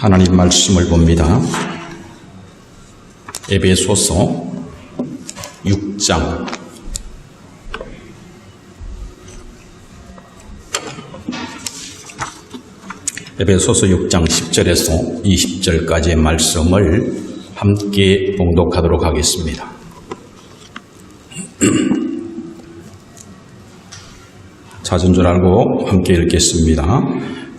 하나님 말씀을 봅니다. 에베소서 6장 에베소서 6장 10절에서 20절까지의 말씀을 함께 봉독하도록 하겠습니다. 찾은 줄 알고 함께 읽겠습니다.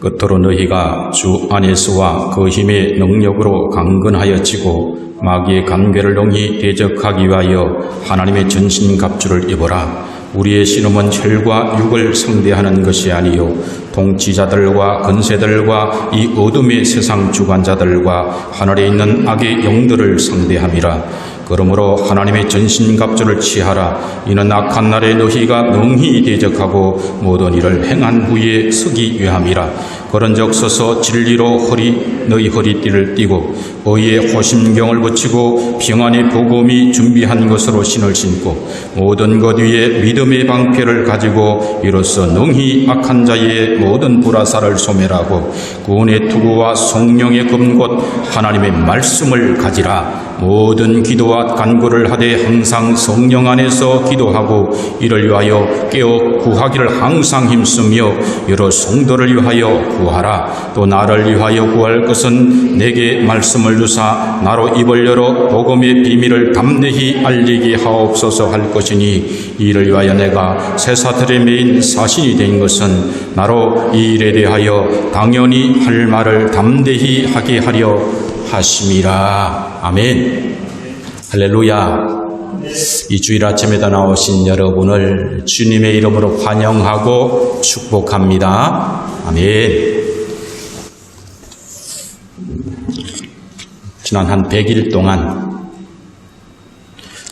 끝으로 너희가 주 안에서와 그 힘의 능력으로 강건하여지고 마귀의 간궤를 능히 대적하기 위하여 하나님의 전신갑주를 입어라. 우리의 신음은 혈과 육을 상대하는 것이 아니요 통치자들과 권세들과 이 어둠의 세상 주관자들과 하늘에 있는 악의 영들을 상대함이라. 그러므로 하나님의 전신갑주를 취하라. 이는 악한 날에 너희가 능히 대적하고 모든 일을 행한 후에 서기 위함이라. 그런즉 서서 진리로 너희 허리띠를 띠고 의의 호심경을 붙이고 평안의 복음이 준비한 것으로 신을 신고 모든 것 위에 믿음의 방패를 가지고 이로써 능히 악한 자의 모든 불화살을 소멸하고 구원의 투구와 성령의 검곧 하나님의 말씀을 가지라. 모든 기도와 간구를 하되 항상 성령 안에서 기도하고 이를 위하여 깨어 구하기를 항상 힘쓰며 여러 성도를 위하여 구하라. 또 나를 위하여 구할 것은 내게 말씀을 주사 나로 입을 열어 복음의 비밀을 담대히 알리게 하옵소서 할 것이니 이를 위하여 내가 쇠사슬에 매인 사신이 된 것은 나로 이 일에 대하여 당연히 할 말을 담대히 하게 하려 하심이라. 아멘. 할렐루야. 이 주일 아침에다 나오신 여러분을 주님의 이름으로 환영하고 축복합니다. 아멘. 지난 한 100일 동안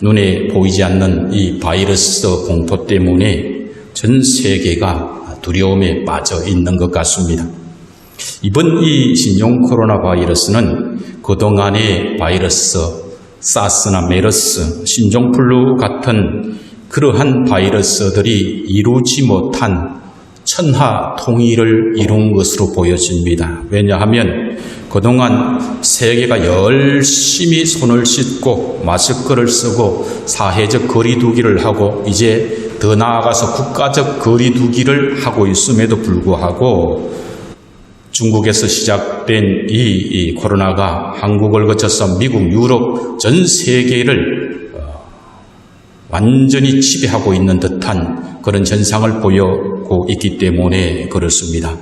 눈에 보이지 않는 이 바이러스 공포 때문에 전 세계가 두려움에 빠져 있는 것 같습니다. 이번 이 신종 코로나 바이러스는 그동안의 바이러스, 사스나 메르스, 신종플루 같은 그러한 바이러스들이 이루지 못한 천하 통일을 이룬 것으로 보여집니다. 왜냐하면 그동안 세계가 열심히 손을 씻고 마스크를 쓰고 사회적 거리두기를 하고 이제 더 나아가서 국가적 거리두기를 하고 있음에도 불구하고 중국에서 시작된 이 코로나가 한국을 거쳐서 미국, 유럽 전 세계를 완전히 지배하고 있는 듯한 그런 현상을 보여오고 있기 때문에 그렇습니다.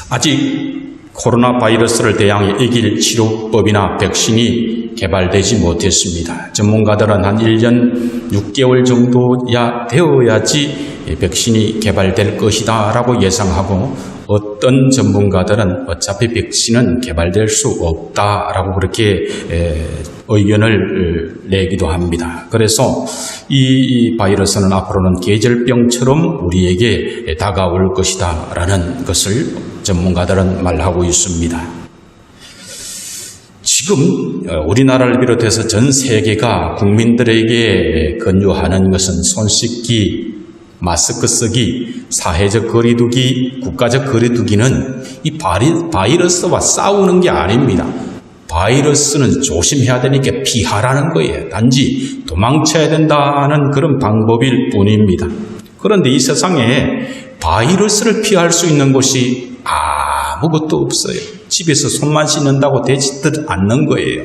아직 코로나 바이러스를 대항해 이길 치료법이나 백신이 개발되지 못했습니다. 전문가들은 한 1년 6개월 정도야 되어야지 백신이 개발될 것이다 라고 예상하고 어떤 전문가들은 어차피 백신은 개발될 수 없다라고 그렇게 의견을 내기도 합니다. 그래서 이 바이러스는 앞으로는 계절병처럼 우리에게 다가올 것이다 라는 것을 전문가들은 말하고 있습니다. 지금 우리나라를 비롯해서 전 세계가 국민들에게 권유하는 것은 손 씻기, 마스크 쓰기, 사회적 거리두기, 국가적 거리두기는 이 바이러스와 싸우는 게 아닙니다. 바이러스는 조심해야 되니까 피하라는 거예요. 단지 도망쳐야 된다는 그런 방법일 뿐입니다. 그런데 이 세상에 바이러스를 피할 수 있는 곳이 아무것도 없어요. 집에서 손만 씻는다고 되지들 않는 거예요.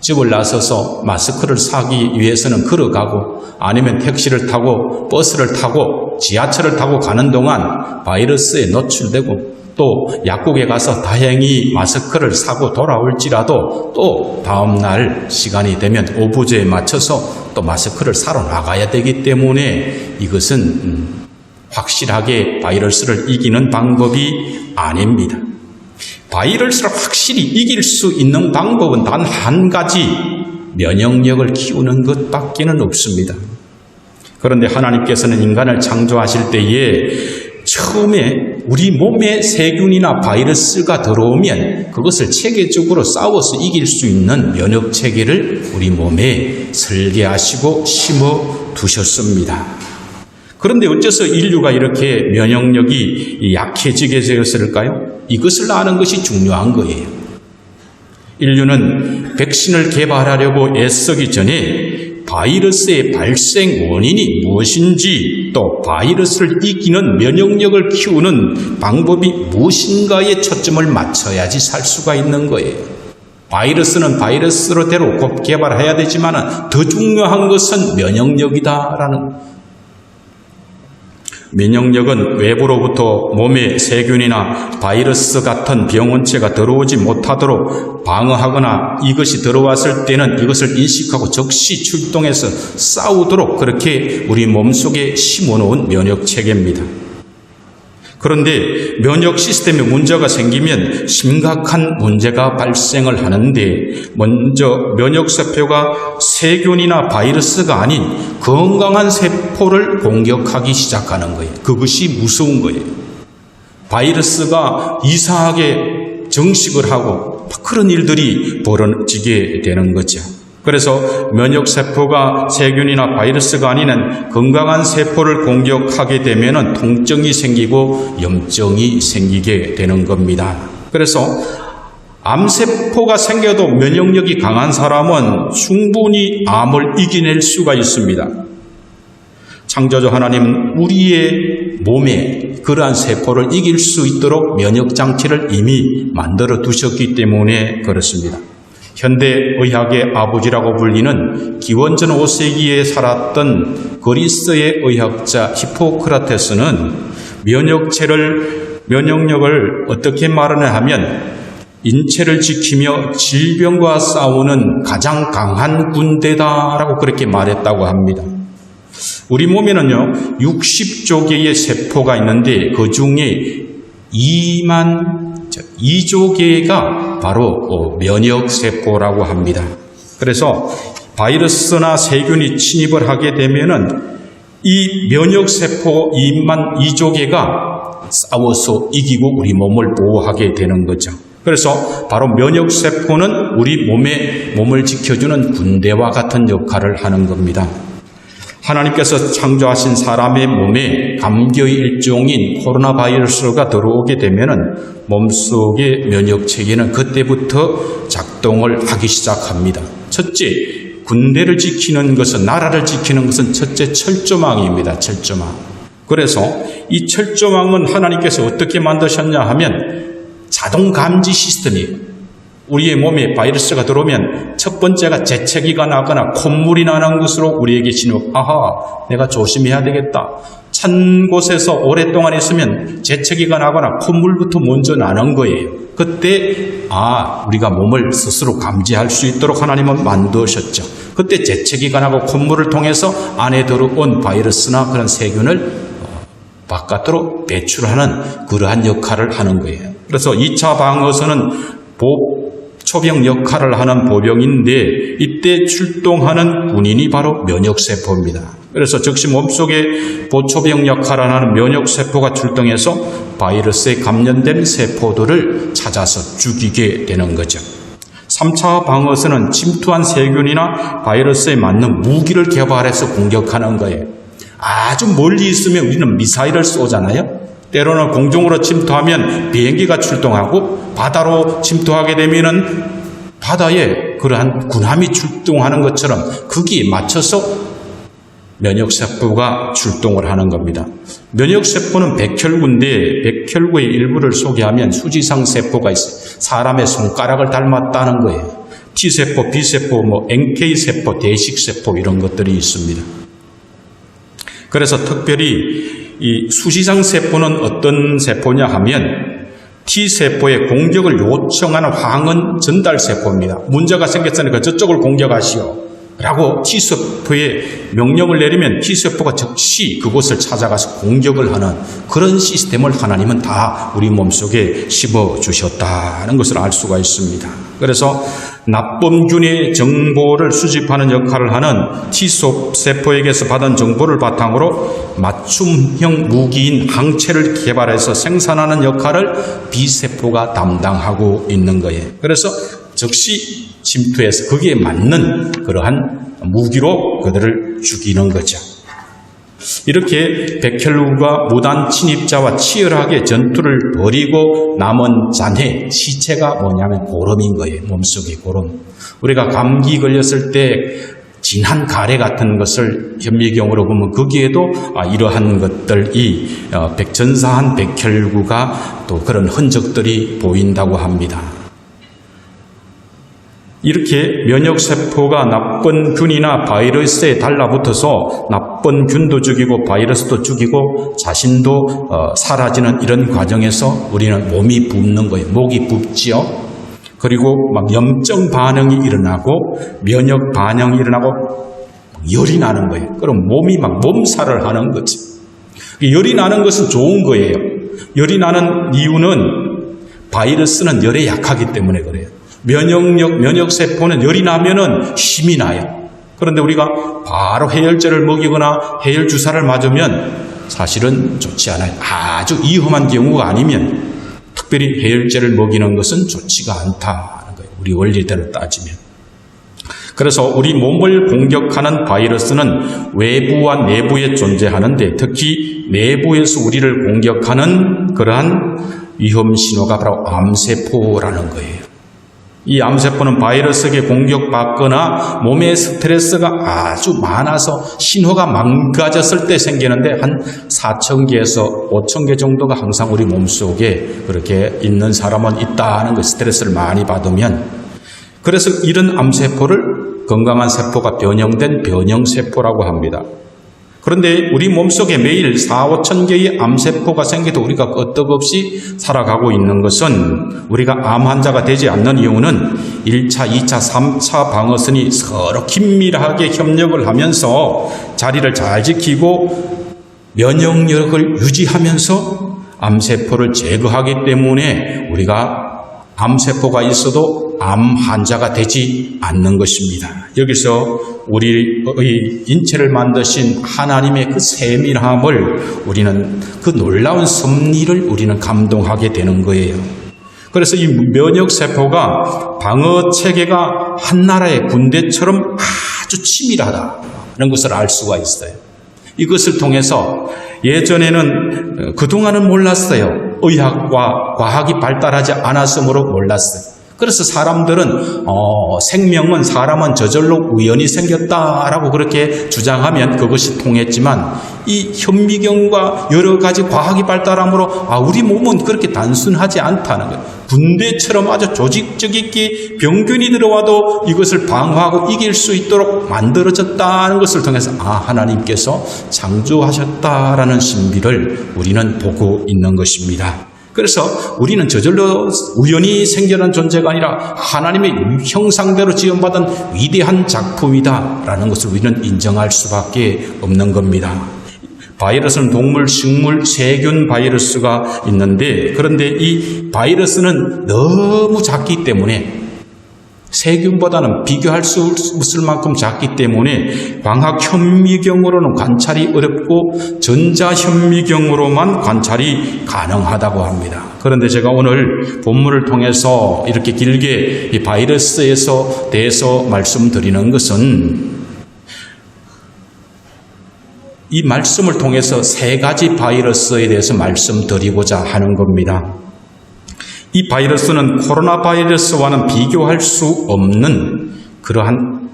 집을 나서서 마스크를 사기 위해서는 걸어가고 아니면 택시를 타고 버스를 타고 지하철을 타고 가는 동안 바이러스에 노출되고 또 약국에 가서 다행히 마스크를 사고 돌아올지라도 또 다음날 시간이 되면 오부제에 맞춰서 또 마스크를 사러 나가야 되기 때문에 이것은 확실하게 바이러스를 이기는 방법이 아닙니다. 바이러스를 확실히 이길 수 있는 방법은 단 한 가지, 면역력을 키우는 것밖에는 없습니다. 그런데 하나님께서는 인간을 창조하실 때에 처음에 우리 몸에 세균이나 바이러스가 들어오면 그것을 체계적으로 싸워서 이길 수 있는 면역 체계를 우리 몸에 설계하시고 심어 두셨습니다. 그런데 어째서 인류가 이렇게 면역력이 약해지게 되었을까요? 이것을 아는 것이 중요한 거예요. 인류는 백신을 개발하려고 애쓰기 전에 바이러스의 발생 원인이 무엇인지 또 바이러스를 이기는 면역력을 키우는 방법이 무엇인가에 초점을 맞춰야지 살 수가 있는 거예요. 바이러스는 바이러스로대로 곧 개발해야 되지만 더 중요한 것은 면역력이다라는. 면역력은 외부로부터 몸에 세균이나 바이러스 같은 병원체가 들어오지 못하도록 방어하거나 이것이 들어왔을 때는 이것을 인식하고 즉시 출동해서 싸우도록 그렇게 우리 몸속에 심어놓은 면역체계입니다. 그런데 면역 시스템에 문제가 생기면 심각한 문제가 발생을 하는데 먼저 면역세포가 세균이나 바이러스가 아닌 건강한 세포를 공격하기 시작하는 거예요. 그것이 무서운 거예요. 바이러스가 이상하게 정식을 하고 그런 일들이 벌어지게 되는 거죠. 그래서 면역세포가 세균이나 바이러스가 아닌 건강한 세포를 공격하게 되면 통증이 생기고 염증이 생기게 되는 겁니다. 그래서 암세포가 생겨도 면역력이 강한 사람은 충분히 암을 이겨낼 수가 있습니다. 창조주 하나님은 우리의 몸에 그러한 세포를 이길 수 있도록 면역장치를 이미 만들어 두셨기 때문에 그렇습니다. 현대의학의 아버지라고 불리는 기원전 5세기에 살았던 그리스의 의학자 히포크라테스는 면역력을 어떻게 말하냐 하면 인체를 지키며 질병과 싸우는 가장 강한 군대다라고 그렇게 말했다고 합니다. 우리 몸에는요 60조 개의 세포가 있는데 그 중에 2조 개가 바로 면역세포라고 합니다. 그래서 바이러스나 세균이 침입을 하게 되면은 이 면역세포 2조 개가 싸워서 이기고 우리 몸을 보호하게 되는 거죠. 그래서 바로 면역세포는 우리 몸을 지켜주는 군대와 같은 역할을 하는 겁니다. 하나님께서 창조하신 사람의 몸에 감기의 일종인 코로나 바이러스가 들어오게 되면은 몸속의 면역체계는 그때부터 작동을 하기 시작합니다. 첫째, 군대를 지키는 것은, 나라를 지키는 것은 첫째 철조망입니다. 철조망. 그래서 이 철조망은 하나님께서 어떻게 만드셨냐 하면 자동 감지 시스템이에요. 우리의 몸에 바이러스가 들어오면 첫 번째가 재채기가 나거나 콧물이 나는 것으로 우리에게 신호, 내가 조심해야 되겠다. 찬 곳에서 오랫동안 있으면 재채기가 나거나 콧물부터 먼저 나는 거예요. 그때 우리가 몸을 스스로 감지할 수 있도록 하나님은 만드셨죠. 그때 재채기가 나고 콧물을 통해서 안에 들어온 바이러스나 그런 세균을 바깥으로 배출하는 그러한 역할을 하는 거예요. 그래서 2차 방어선은 초병 역할을 하는 보병인데 이때 출동하는 군인이 바로 면역세포입니다. 그래서 즉시 몸속에 보초병 역할을 하는 면역세포가 출동해서 바이러스에 감염된 세포들을 찾아서 죽이게 되는 거죠. 3차 방어선은 침투한 세균이나 바이러스에 맞는 무기를 개발해서 공격하는 거예요. 아주 멀리 있으면 우리는 미사일을 쏘잖아요. 때로는 공중으로 침투하면 비행기가 출동하고 바다로 침투하게 되면은 바다에 그러한 군함이 출동하는 것처럼 거기에 맞춰서 면역세포가 출동을 하는 겁니다. 면역세포는 백혈구인데 백혈구의 일부를 소개하면 수지상 세포가 있어요. 사람의 손가락을 닮았다는 거예요. T세포, B세포, NK세포, 대식세포 이런 것들이 있습니다. 그래서 특별히 이 수지상 세포는 어떤 세포냐 하면 T세포의 공격을 요청하는 황은 전달 세포입니다. 문제가 생겼으니까 저쪽을 공격하시오 라고 T세포에 명령을 내리면 T세포가 즉시 그곳을 찾아가서 공격을 하는 그런 시스템을 하나님은 다 우리 몸속에 심어주셨다는 것을 알 수가 있습니다. 그래서 납범균의 정보를 수집하는 역할을 하는 T세포에게서 받은 정보를 바탕으로 맞춤형 무기인 항체를 개발해서 생산하는 역할을 B세포가 담당하고 있는 거예요. 그래서 즉시 침투해서 거기에 맞는 그러한 무기로 그들을 죽이는 거죠. 이렇게 백혈구가 무단 침입자와 치열하게 전투를 벌이고 남은 잔해, 시체가 뭐냐면 고름인 거예요. 몸속에 고름. 우리가 감기 걸렸을 때 진한 가래 같은 것을 현미경으로 보면 거기에도 이러한 것들이 전사한 백혈구가 또 그런 흔적들이 보인다고 합니다. 이렇게 면역세포가 나쁜 균이나 바이러스에 달라붙어서 나쁜 균도 죽이고 바이러스도 죽이고 자신도 사라지는 이런 과정에서 우리는 몸이 붓는 거예요. 목이 붓지요. 그리고 막 염증 반응이 일어나고 면역 반응이 일어나고 열이 나는 거예요. 그럼 몸이 막 몸살을 하는 거지. 열이 나는 것은 좋은 거예요. 열이 나는 이유는 바이러스는 열에 약하기 때문에 그래요. 면역세포는 열이 나면은 힘이 나요. 그런데 우리가 바로 해열제를 먹이거나 해열 주사를 맞으면 사실은 좋지 않아요. 아주 위험한 경우가 아니면 특별히 해열제를 먹이는 것은 좋지가 않다는 거예요. 우리 원리대로 따지면. 그래서 우리 몸을 공격하는 바이러스는 외부와 내부에 존재하는데 특히 내부에서 우리를 공격하는 그러한 위험 신호가 바로 암세포라는 거예요. 이 암세포는 바이러스에게 공격받거나 몸에 스트레스가 아주 많아서 신호가 망가졌을 때 생기는데 한 4,000개에서 5,000개 정도가 항상 우리 몸속에 그렇게 있는 사람은 있다는 거, 스트레스를 많이 받으면. 그래서 이런 암세포를 건강한 세포가 변형된 변형세포라고 합니다. 그런데 우리 몸속에 매일 4,000~5,000 개의 암세포가 생겨도 우리가 끄떡없이 살아가고 있는 것은 우리가 암 환자가 되지 않는 이유는 1차, 2차, 3차 방어선이 서로 긴밀하게 협력을 하면서 자리를 잘 지키고 면역력을 유지하면서 암세포를 제거하기 때문에 우리가 암세포가 있어도 암 환자가 되지 않는 것입니다. 여기서 우리의 인체를 만드신 하나님의 그 세밀함을 우리는 그 놀라운 섭리를 우리는 감동하게 되는 거예요. 그래서 이 면역세포가 방어체계가 한 나라의 군대처럼 아주 치밀하다는 것을 알 수가 있어요. 이것을 통해서 예전에는 그동안은 몰랐어요. 의학과 과학이 발달하지 않았으므로 몰랐어요. 그래서 사람들은 생명은 사람은 저절로 우연히 생겼다라고 그렇게 주장하면 그것이 통했지만 이 현미경과 여러 가지 과학이 발달함으로 우리 몸은 그렇게 단순하지 않다는 거예요. 군대처럼 아주 조직적이게 병균이 들어와도 이것을 방어하고 이길 수 있도록 만들어졌다는 것을 통해서 하나님께서 창조하셨다라는 신비를 우리는 보고 있는 것입니다. 그래서 우리는 저절로 우연히 생겨난 존재가 아니라 하나님의 형상대로 지음받은 위대한 작품이다라는 것을 우리는 인정할 수밖에 없는 겁니다. 바이러스는 동물, 식물, 세균 바이러스가 있는데 그런데 이 바이러스는 너무 작기 때문에 세균보다는 비교할 수 없을 만큼 작기 때문에 광학 현미경으로는 관찰이 어렵고 전자 현미경으로만 관찰이 가능하다고 합니다. 그런데 제가 오늘 본문을 통해서 이렇게 길게 이 바이러스에 대해서 말씀드리는 것은 이 말씀을 통해서 세 가지 바이러스에 대해서 말씀드리고자 하는 겁니다. 이 바이러스는 코로나 바이러스와는 비교할 수 없는 그러한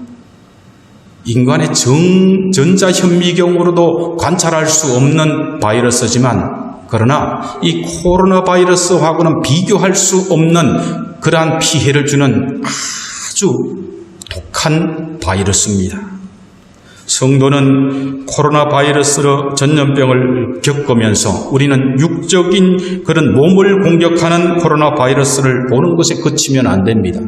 인간의 전자 현미경으로도 관찰할 수 없는 바이러스지만 그러나 이 코로나 바이러스하고는 비교할 수 없는 그러한 피해를 주는 아주 독한 바이러스입니다. 성도는 코로나 바이러스로 전염병을 겪으면서 우리는 육적인 그런 몸을 공격하는 코로나 바이러스를 보는 것에 그치면 안 됩니다.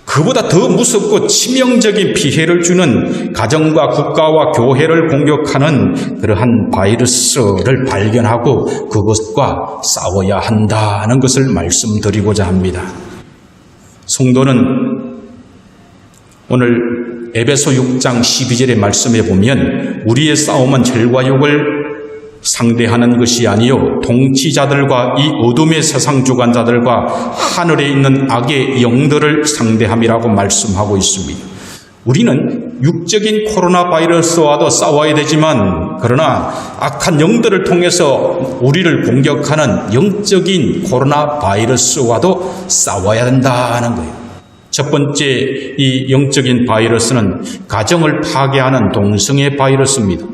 그보다 더 무섭고 치명적인 피해를 주는 가정과 국가와 교회를 공격하는 그러한 바이러스를 발견하고 그것과 싸워야 한다는 것을 말씀드리고자 합니다. 성도는 오늘 에베소 6장 12절의 말씀에 보면 우리의 싸움은 혈과 육을 상대하는 것이 아니요 통치자들과 이 어둠의 세상 주관자들과 하늘에 있는 악의 영들을 상대함이라고 말씀하고 있습니다. 우리는 육적인 코로나 바이러스와도 싸워야 되지만 그러나 악한 영들을 통해서 우리를 공격하는 영적인 코로나 바이러스와도 싸워야 된다는 거예요. 첫 번째 이 영적인 바이러스는 가정을 파괴하는 동성애 바이러스입니다.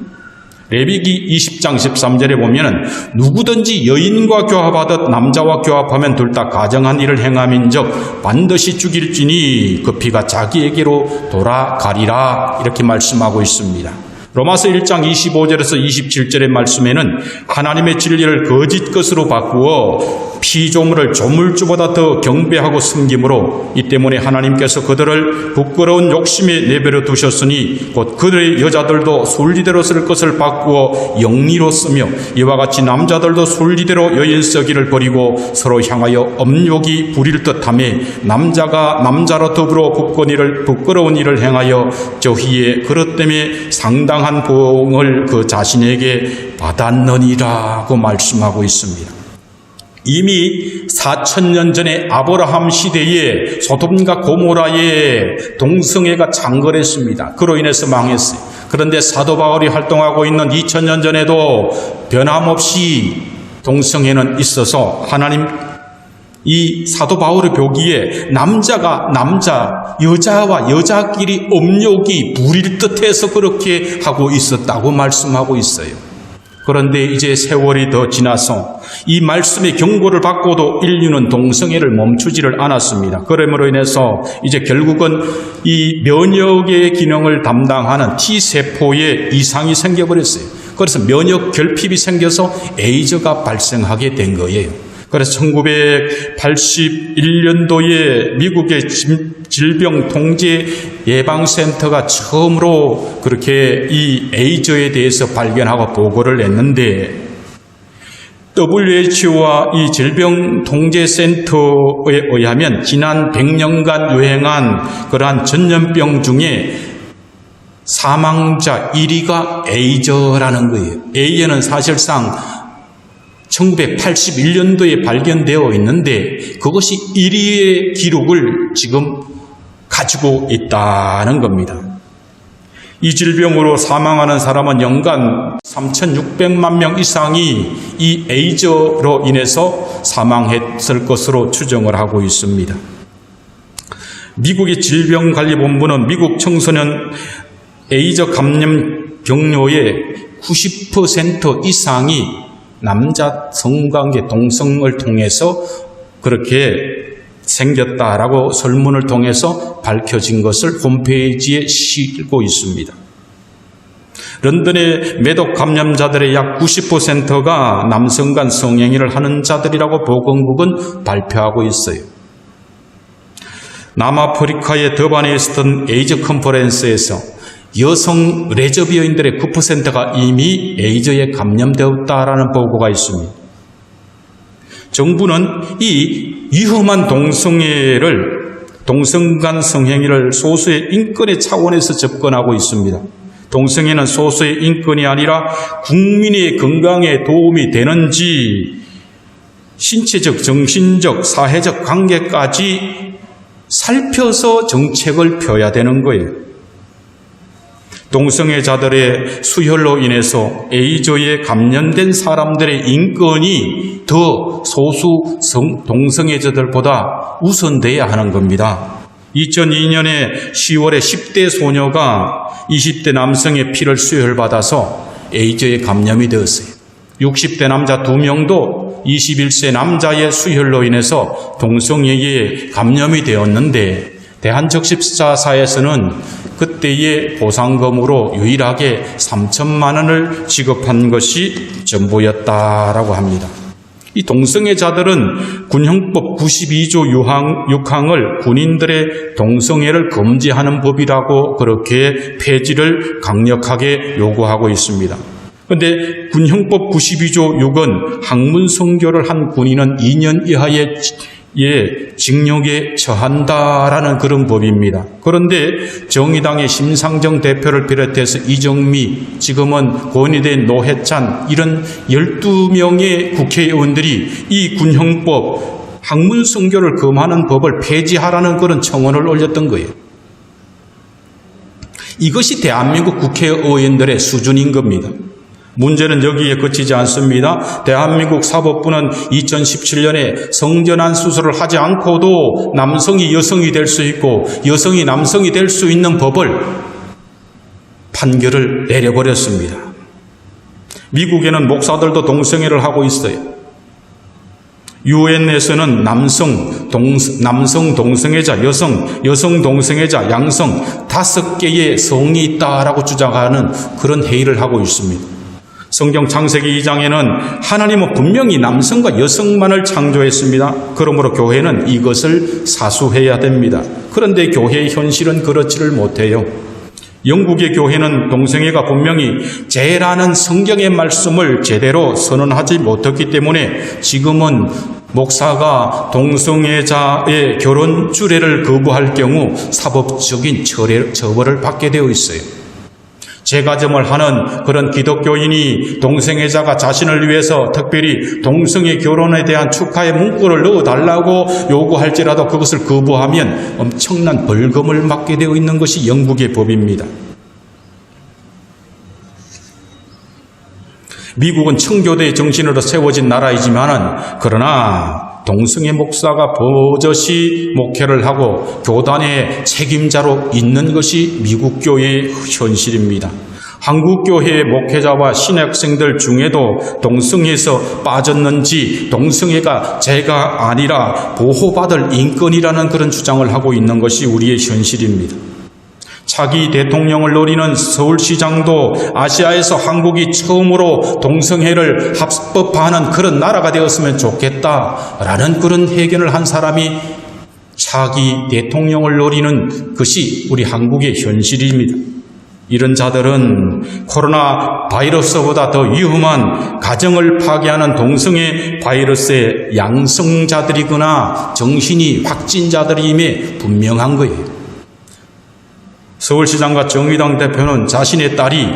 레위기 20장 13절에 보면은 누구든지 여인과 교합하듯 남자와 교합하면 둘 다 가정한 일을 행함인즉 반드시 죽일지니 그 피가 자기에게로 돌아가리라 이렇게 말씀하고 있습니다. 로마서 1장 25절에서 27절의 말씀에는 하나님의 진리를 거짓 것으로 바꾸어 피조물을 조물주보다 더 경배하고 섬김으로 이 때문에 하나님께서 그들을 부끄러운 욕심에 내버려 두셨으니 곧 그들의 여자들도 순리대로 쓸 것을 바꾸어 영리로 쓰며 이와 같이 남자들도 순리대로 여인 쓰기를 버리고 서로 향하여 업욕이 부릴 듯하며 남자가 남자로 더불어 부끄러운 일을 행하여 저희의 그릇 때문에 상당한 보응을 그 자신에게 받았느니라고 말씀하고 있습니다. 이미 4,000년 전에 아브라함 시대에 소돔과 고모라의 동성애가 창궐했습니다. 그로 인해서 망했어요. 그런데 사도 바울이 활동하고 있는 2,000년 전에도 변함없이 동성애는 있어서 하나님 이 사도 바울의 묘기에 남자가 남자, 여자와 여자끼리 업욕이 부릴 듯해서 그렇게 하고 있었다고 말씀하고 있어요. 그런데 이제 세월이 더 지나서 이 말씀의 경고를 받고도 인류는 동성애를 멈추지를 않았습니다. 그러므로 인해서 이제 결국은 이 면역의 기능을 담당하는 T세포에 이상이 생겨버렸어요. 그래서 면역 결핍이 생겨서 에이즈가 발생하게 된 거예요. 그래서 1981년도에 미국의 질병통제예방센터가 처음으로 그렇게 이 에이즈에 대해서 발견하고 보고를 냈는데 WHO와 이 질병통제센터에 의하면 지난 100년간 유행한 그러한 전염병 중에 사망자 1위가 에이즈라는 거예요. 에이즈는 사실상 1981년도에 발견되어 있는데 그것이 1위의 기록을 지금 가지고 있다는 겁니다. 이 질병으로 사망하는 사람은 연간 3,600만 명 이상이 이 에이즈로 인해서 사망했을 것으로 추정을 하고 있습니다. 미국의 질병관리본부는 미국 청소년 에이즈 감염 병료의 90% 이상이 남자 성관계 동성을 통해서 그렇게 생겼다라고 설문을 통해서 밝혀진 것을 홈페이지에 실고 있습니다. 런던의 매독 감염자들의 약 90%가 남성 간 성행위를 하는 자들이라고 보건국은 발표하고 있어요. 남아프리카의 더반에 있었던 에이즈 컨퍼런스에서 여성 레즈비언들의 9%가 이미 에이즈에 감염되었다라는 보고가 있습니다. 정부는 이 위험한 동성 간 성행위를 소수의 인권의 차원에서 접근하고 있습니다. 동성애는 소수의 인권이 아니라 국민의 건강에 도움이 되는지 신체적, 정신적, 사회적 관계까지 살펴서 정책을 펴야 되는 거예요. 동성애자들의 수혈로 인해서 에이즈에 감염된 사람들의 인권이 더 소수 동성애자들보다 우선돼야 하는 겁니다. 2002년에 10월에 10대 소녀가 20대 남성의 피를 수혈받아서 에이즈에 감염이 되었어요. 60대 남자 2명도 21세 남자의 수혈로 인해서 동성애에 감염이 되었는데 대한적십자사에서는 그때의 보상금으로 유일하게 3천만 원을 지급한 것이 전부였다라고 합니다. 이 동성애자들은 군형법 92조 6항을 군인들의 동성애를 금지하는 법이라고 그렇게 폐지를 강력하게 요구하고 있습니다. 그런데 군형법 92조 6은 학문 성교를 한 군인은 2년 이하의 징역에 처한다라는 그런 법입니다. 그런데 정의당의 심상정 대표를 비롯해서 이정미, 지금은 고인이 된 노회찬 이런 12명의 국회의원들이 이 군형법 학문 성교를 금하는 법을 폐지하라는 그런 청원을 올렸던 거예요. 이것이 대한민국 국회의원들의 수준인 겁니다. 문제는 여기에 그치지 않습니다. 대한민국 사법부는 2017년에 성전환 수술을 하지 않고도 남성이 여성이 될 수 있고 여성이 남성이 될 수 있는 법을 판결을 내려버렸습니다. 미국에는 목사들도 동성애를 하고 있어요. 유엔에서는 남성 동성애자, 여성 동성애자, 양성 5개의 성이 있다라고 주장하는 그런 회의를 하고 있습니다. 성경 창세기 2장에는 하나님은 분명히 남성과 여성만을 창조했습니다. 그러므로 교회는 이것을 사수해야 됩니다. 그런데 교회의 현실은 그렇지를 못해요. 영국의 교회는 동성애가 분명히 죄라는 성경의 말씀을 제대로 선언하지 못했기 때문에 지금은 목사가 동성애자의 결혼 주례를 거부할 경우 사법적인 처벌을 받게 되어 있어요. 재가정을 하는 그런 기독교인이 동성애자가 자신을 위해서 특별히 동성애 결혼에 대한 축하의 문구를 넣어달라고 요구할지라도 그것을 거부하면 엄청난 벌금을 맞게 되어 있는 것이 영국의 법입니다. 미국은 청교도의 정신으로 세워진 나라이지만 그러나 동성애 목사가 버젓이 목회를 하고 교단의 책임자로 있는 것이 미국 교회의 현실입니다. 한국 교회의 목회자와 신학생들 중에도 동성애에서 빠졌는지 동성애가 죄가 아니라 보호받을 인권이라는 그런 주장을 하고 있는 것이 우리의 현실입니다. 차기 대통령을 노리는 서울시장도 아시아에서 한국이 처음으로 동성애를 합법화하는 그런 나라가 되었으면 좋겠다라는 그런 회견을 한 사람이 차기 대통령을 노리는 것이 우리 한국의 현실입니다. 이런 자들은 코로나 바이러스보다 더 위험한 가정을 파괴하는 동성애 바이러스의 양성자들이거나 정신이 확진자들임에 분명한 거예요. 서울시장과 정의당 대표는 자신의 딸이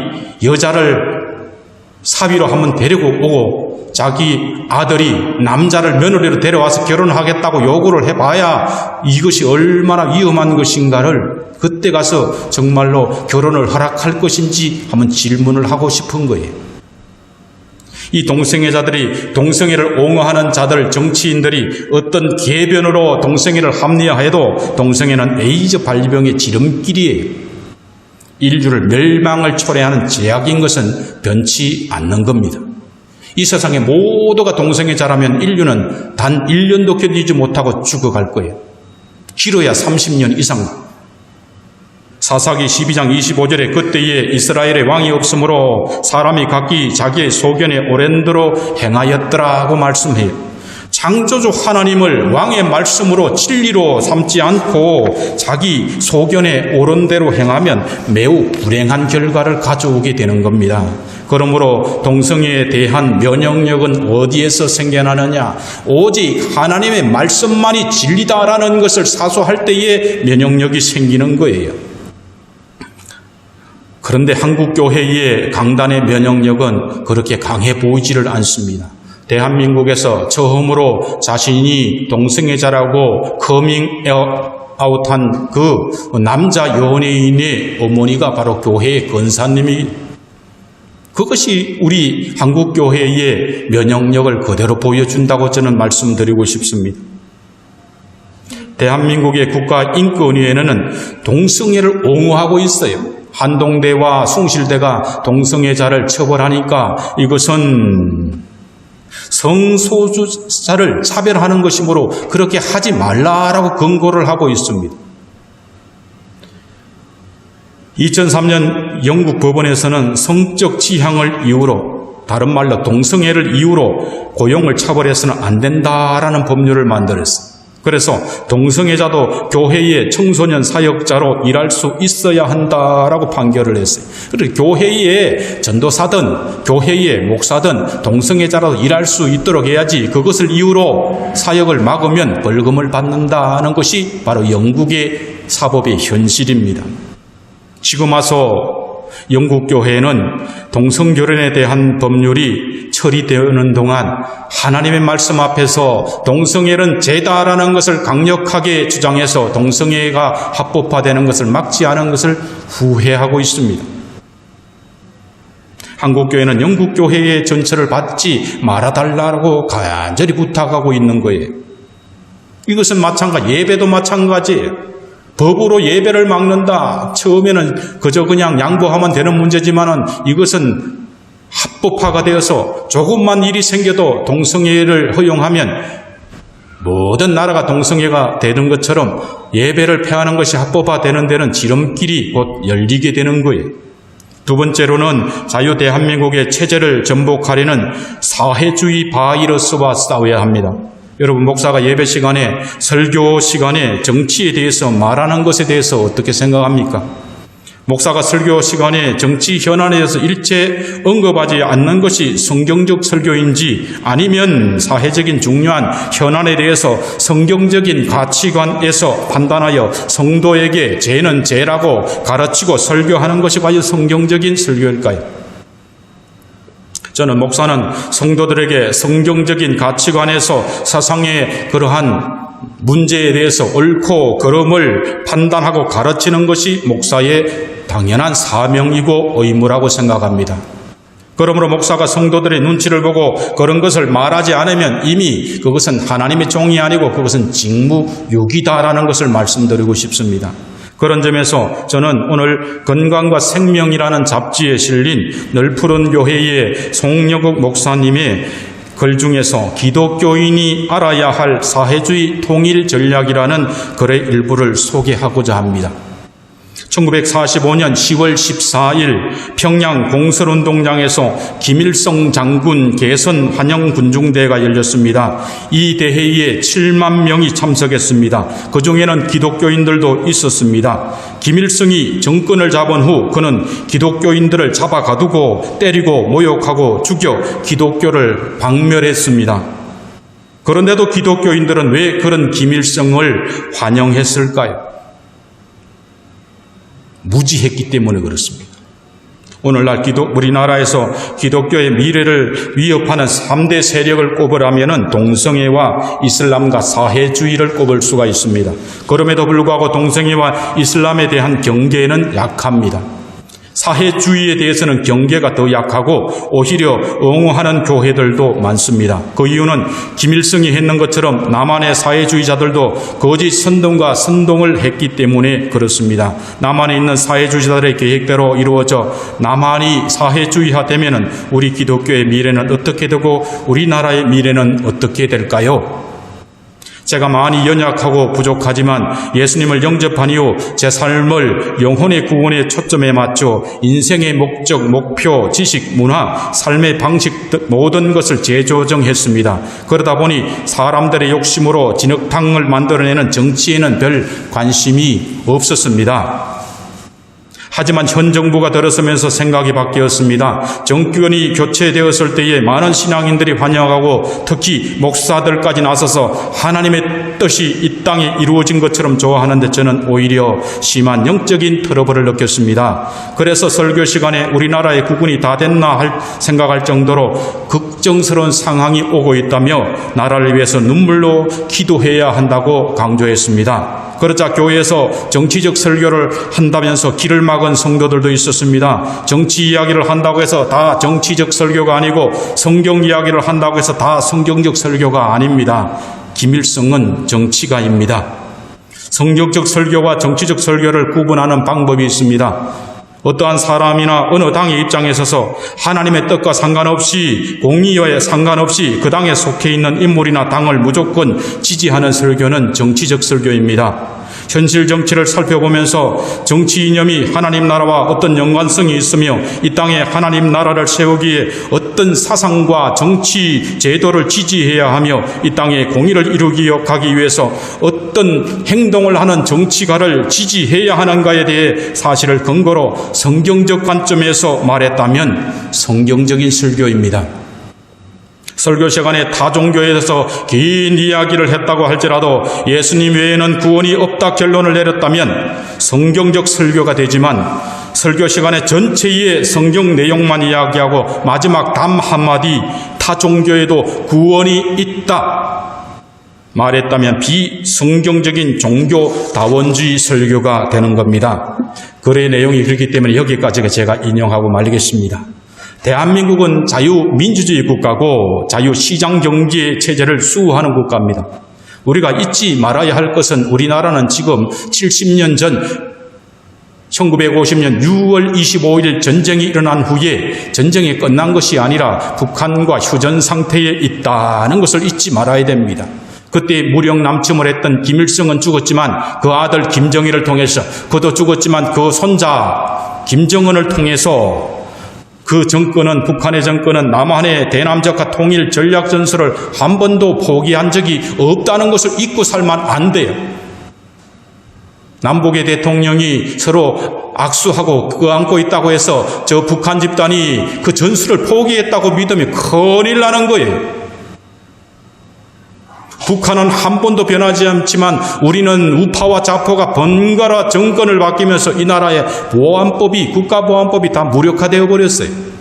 여자를 사위로 한번 데리고 오고 자기 아들이 남자를 며느리로 데려와서 결혼하겠다고 요구를 해봐야 이것이 얼마나 위험한 것인가를 그때 가서 정말로 결혼을 허락할 것인지 한번 질문을 하고 싶은 거예요. 이 동성애자들이 동성애를 옹호하는 자들 정치인들이 어떤 궤변으로 동성애를 합리화해도 동성애는 에이즈 발병의 지름길이에요. 인류를 멸망을 초래하는 제약인 것은 변치 않는 겁니다. 이 세상에 모두가 동성애자라면 인류는 단 1년도 견디지 못하고 죽어갈 거예요. 길어야 30년 이상. 사사기 12장 25절에 그때에 이스라엘의 왕이 없으므로 사람이 각기 자기의 소견에 옳은 대로 행하였더라고 말씀해요. 창조주 하나님을 왕의 말씀으로 진리로 삼지 않고 자기 소견에 옳은 대로 행하면 매우 불행한 결과를 가져오게 되는 겁니다. 그러므로 동성애에 대한 면역력은 어디에서 생겨나느냐? 오직 하나님의 말씀만이 진리다라는 것을 사수할 때에 면역력이 생기는 거예요. 그런데 한국교회의 강단의 면역력은 그렇게 강해 보이지를 않습니다. 대한민국에서 처음으로 자신이 동성애자라고 커밍아웃한 그 남자 연예인의 어머니가 바로 교회의 권사님이 그것이 우리 한국교회의 면역력을 그대로 보여준다고 저는 말씀드리고 싶습니다. 대한민국의 국가인권위원회는 동성애를 옹호하고 있어요. 한동대와 숭실대가 동성애자를 처벌하니까 이것은 성소수자를 차별하는 것이므로 그렇게 하지 말라라고 권고를 하고 있습니다. 2003년 영국 법원에서는 성적 취향을 이유로, 다른 말로 동성애를 이유로 고용을 차별해서는 안 된다라는 법률을 만들었습니다. 그래서 동성애자도 교회의 청소년 사역자로 일할 수 있어야 한다라고 판결을 했어요. 그리고 교회의 전도사든 교회의 목사든 동성애자라도 일할 수 있도록 해야지 그것을 이유로 사역을 막으면 벌금을 받는다는 것이 바로 영국의 사법의 현실입니다. 지금 와서 영국 교회는 동성결혼에 대한 법률이 처리되는 동안 하나님의 말씀 앞에서 동성애는 죄다라는 것을 강력하게 주장해서 동성애가 합법화되는 것을 막지 않은 것을 후회하고 있습니다. 한국교회는 영국교회의 전처를 받지 말아달라고 간절히 부탁하고 있는 거예요. 이것은 예배도 마찬가지예요. 법으로 예배를 막는다. 처음에는 그저 그냥 양보하면 되는 문제지만은 이것은 합법화가 되어서 조금만 일이 생겨도 동성애를 허용하면 모든 나라가 동성애가 되는 것처럼 예배를 폐하는 것이 합법화되는 데는 지름길이 곧 열리게 되는 거예요. 두 번째로는 자유 대한민국의 체제를 전복하려는 사회주의 바이러스와 싸워야 합니다. 여러분, 목사가 예배 시간에, 설교 시간에 정치에 대해서 말하는 것에 대해서 어떻게 생각합니까? 목사가 설교 시간에 정치 현안에 대해서 일체 언급하지 않는 것이 성경적 설교인지, 아니면 사회적인 중요한 현안에 대해서 성경적인 가치관에서 판단하여 성도에게 죄는 죄라고 가르치고 설교하는 것이 과연 성경적인 설교일까요? 저는 목사는 성도들에게 성경적인 가치관에서 사상의 그러한 문제에 대해서 옳고 그름을 판단하고 가르치는 것이 목사의 당연한 사명이고 의무라고 생각합니다. 그러므로 목사가 성도들의 눈치를 보고 그런 것을 말하지 않으면 이미 그것은 하나님의 종이 아니고 그것은 직무유기다라는 것을 말씀드리고 싶습니다. 그런 점에서 저는 오늘 건강과 생명이라는 잡지에 실린 널푸른 교회의 송여국 목사님의 글 중에서 기독교인이 알아야 할 사회주의 통일 전략이라는 글의 일부를 소개하고자 합니다. 1945년 10월 14일 평양 공설운동장에서 김일성 장군 개선 환영군중대회가 열렸습니다. 이 대회에 7만 명이 참석했습니다. 그 중에는 기독교인들도 있었습니다. 김일성이 정권을 잡은 후 그는 기독교인들을 잡아 가두고 때리고 모욕하고 죽여 기독교를 박멸했습니다. 그런데도 기독교인들은 왜 그런 김일성을 환영했을까요? 무지했기 때문에 그렇습니다. 오늘날 우리나라에서 기독교의 미래를 위협하는 3대 세력을 꼽으라면 동성애와 이슬람과 사회주의를 꼽을 수가 있습니다. 그럼에도 불구하고 동성애와 이슬람에 대한 경계는 약합니다. 사회주의에 대해서는 경계가 더 약하고 오히려 옹호하는 교회들도 많습니다. 그 이유는 김일성이 했는 것처럼 남한의 사회주의자들도 거짓 선동과 선동을 했기 때문에 그렇습니다. 남한에 있는 사회주의자들의 계획대로 이루어져 남한이 사회주의화되면 우리 기독교의 미래는 어떻게 되고 우리나라의 미래는 어떻게 될까요? 제가 많이 연약하고 부족하지만 예수님을 영접한 이후 제 삶을 영혼의 구원에 초점에 맞춰 인생의 목적, 목표, 지식, 문화, 삶의 방식 등 모든 것을 재조정했습니다. 그러다 보니 사람들의 욕심으로 진흙탕을 만들어내는 정치에는 별 관심이 없었습니다. 하지만 현 정부가 들어서면서 생각이 바뀌었습니다. 정권이 교체되었을 때에 많은 신앙인들이 환영하고 특히 목사들까지 나서서 하나님의 뜻이 이 땅에 이루어진 것처럼 좋아하는데 저는 오히려 심한 영적인 트러블을 느꼈습니다. 그래서 설교 시간에 우리나라의 국군이 다 됐나 생각할 정도로 걱정스러운 상황이 오고 있다며 나라를 위해서 눈물로 기도해야 한다고 강조했습니다. 그러자 교회에서 정치적 설교를 한다면서 길을 막은 성도들도 있었습니다. 정치 이야기를 한다고 해서 다 정치적 설교가 아니고 성경 이야기를 한다고 해서 다 성경적 설교가 아닙니다. 김일성은 정치가입니다. 성경적 설교와 정치적 설교를 구분하는 방법이 있습니다. 어떠한 사람이나 어느 당의 입장에 서서 하나님의 뜻과 상관없이 공의와 상관없이 그 당에 속해 있는 인물이나 당을 무조건 지지하는 설교는 정치적 설교입니다. 현실 정치를 살펴보면서 정치 이념이 하나님 나라와 어떤 연관성이 있으며 이 땅에 하나님 나라를 세우기에 어떤 사상과 정치 제도를 지지해야 하며 이 땅에 공의를 이루기 위해서 어떤 행동을 하는 정치가를 지지해야 하는가에 대해 사실을 근거로 성경적 관점에서 말했다면 성경적인 설교입니다. 설교 시간에 타 종교에 대해서 긴 이야기를 했다고 할지라도 예수님 외에는 구원이 없다 결론을 내렸다면 성경적 설교가 되지만, 설교 시간에 전체의 성경 내용만 이야기하고 마지막 답 한마디 타 종교에도 구원이 있다 말했다면 비성경적인 종교다원주의 설교가 되는 겁니다. 글의 내용이 그렇기 때문에 여기까지 제가 인용하고 말리겠습니다. 대한민국은 자유민주주의 국가고 자유시장경제 체제를 수호하는 국가입니다. 우리가 잊지 말아야 할 것은 우리나라는 지금 70년 전 1950년 6월 25일 전쟁이 일어난 후에 전쟁이 끝난 것이 아니라 북한과 휴전 상태에 있다는 것을 잊지 말아야 됩니다. 그때 무력 남침을 했던 김일성은 죽었지만 그 아들 김정일을 통해서, 그도 죽었지만 그 손자 김정은을 통해서 그 정권은, 북한의 정권은 남한의 대남적화 통일 전략 전술을 한 번도 포기한 적이 없다는 것을 잊고 살면 안 돼요. 남북의 대통령이 서로 악수하고 그 안고 있다고 해서 저 북한 집단이 그 전술을 포기했다고 믿으면 큰일 나는 거예요. 북한은 한 번도 변하지 않지만 우리는 우파와 좌파가 번갈아 정권을 바뀌면서 이 나라의 보안법이, 국가보안법이 다 무력화되어 버렸어요.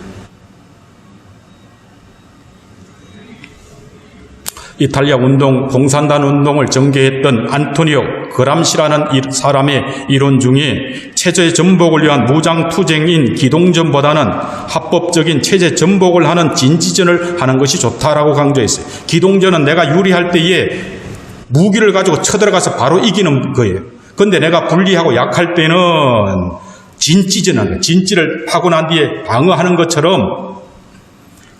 이탈리아 운동, 공산당 운동을 전개했던 안토니오 그람시라는 사람의 이론 중에 체제 전복을 위한 무장투쟁인 기동전보다는 합법적인 체제 전복을 하는 진지전을 하는 것이 좋다라고 강조했어요. 기동전은 내가 유리할 때에 무기를 가지고 쳐들어가서 바로 이기는 거예요. 그런데 내가 불리하고 약할 때는 진지전하는 거예요. 진지를 하고 난 뒤에 방어하는 것처럼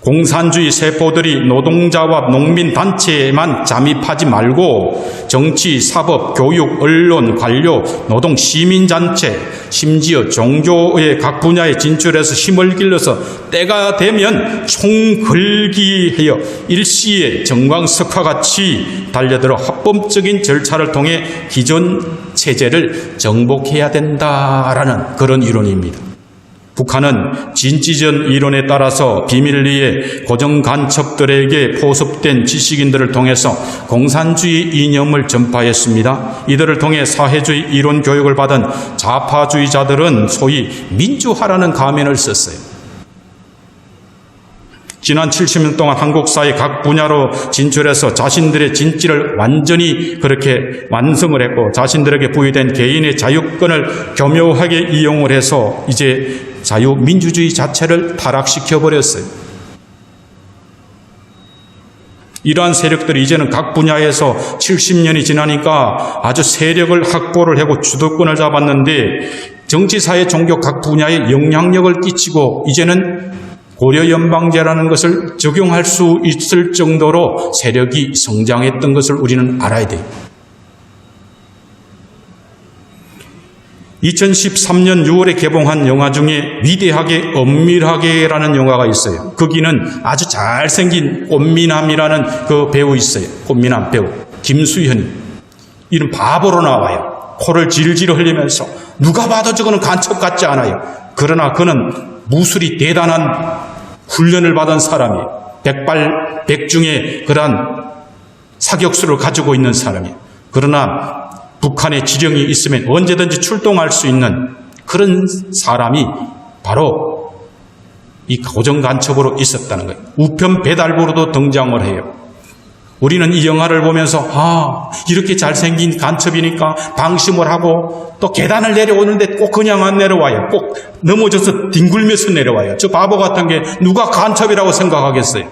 공산주의 세포들이 노동자와 농민단체에만 잠입하지 말고 정치, 사법, 교육, 언론, 관료, 노동, 시민단체, 심지어 종교의 각 분야에 진출해서 힘을 길러서 때가 되면 총걸기하여 일시에 정광석화같이 달려들어 합법적인 절차를 통해 기존 체제를 정복해야 된다라는 그런 이론입니다. 북한은 진지전 이론에 따라서 비밀리에 고정간첩들에게 포섭된 지식인들을 통해서 공산주의 이념을 전파했습니다. 이들을 통해 사회주의 이론 교육을 받은 좌파주의자들은 소위 민주화라는 가면을 썼어요. 지난 70년 동안 한국 사회 각 분야로 진출해서 자신들의 진지를 완전히 그렇게 완성을 했고, 자신들에게 부여된 개인의 자유권을 교묘하게 이용을 해서 이제 자유민주주의 자체를 타락시켜버렸어요. 이러한 세력들이 이제는 각 분야에서 70년이 지나니까 아주 세력을 확보를 하고 주도권을 잡았는데, 정치사회 종교 각 분야에 영향력을 끼치고 이제는 고려연방제라는 것을 적용할 수 있을 정도로 세력이 성장했던 것을 우리는 알아야 돼요. 2013년 6월에 개봉한 영화 중에 위대하게 엄밀하게라는 영화가 있어요. 거기는 아주 잘생긴 꽃미남이라는 그 배우 있어요. 꽃미남 배우 김수현이. 이런 바보로 나와요. 코를 질질 흘리면서 누가 봐도 저거는 간첩 같지 않아요. 그러나 그는 무술이 대단한 훈련을 받은 사람이에요. 백발백중의 그러한 사격수를 가지고 있는 사람이에요. 그러나 북한의 지령이 있으면 언제든지 출동할 수 있는 그런 사람이 바로 이 고정간첩으로 있었다는 거예요. 우편 배달부로도 등장을 해요. 우리는 이 영화를 보면서 이렇게 잘생긴 간첩이니까 방심을 하고 또 계단을 내려오는데 꼭 그냥 안 내려와요. 꼭 넘어져서 뒹굴면서 내려와요. 저 바보 같은 게 누가 간첩이라고 생각하겠어요.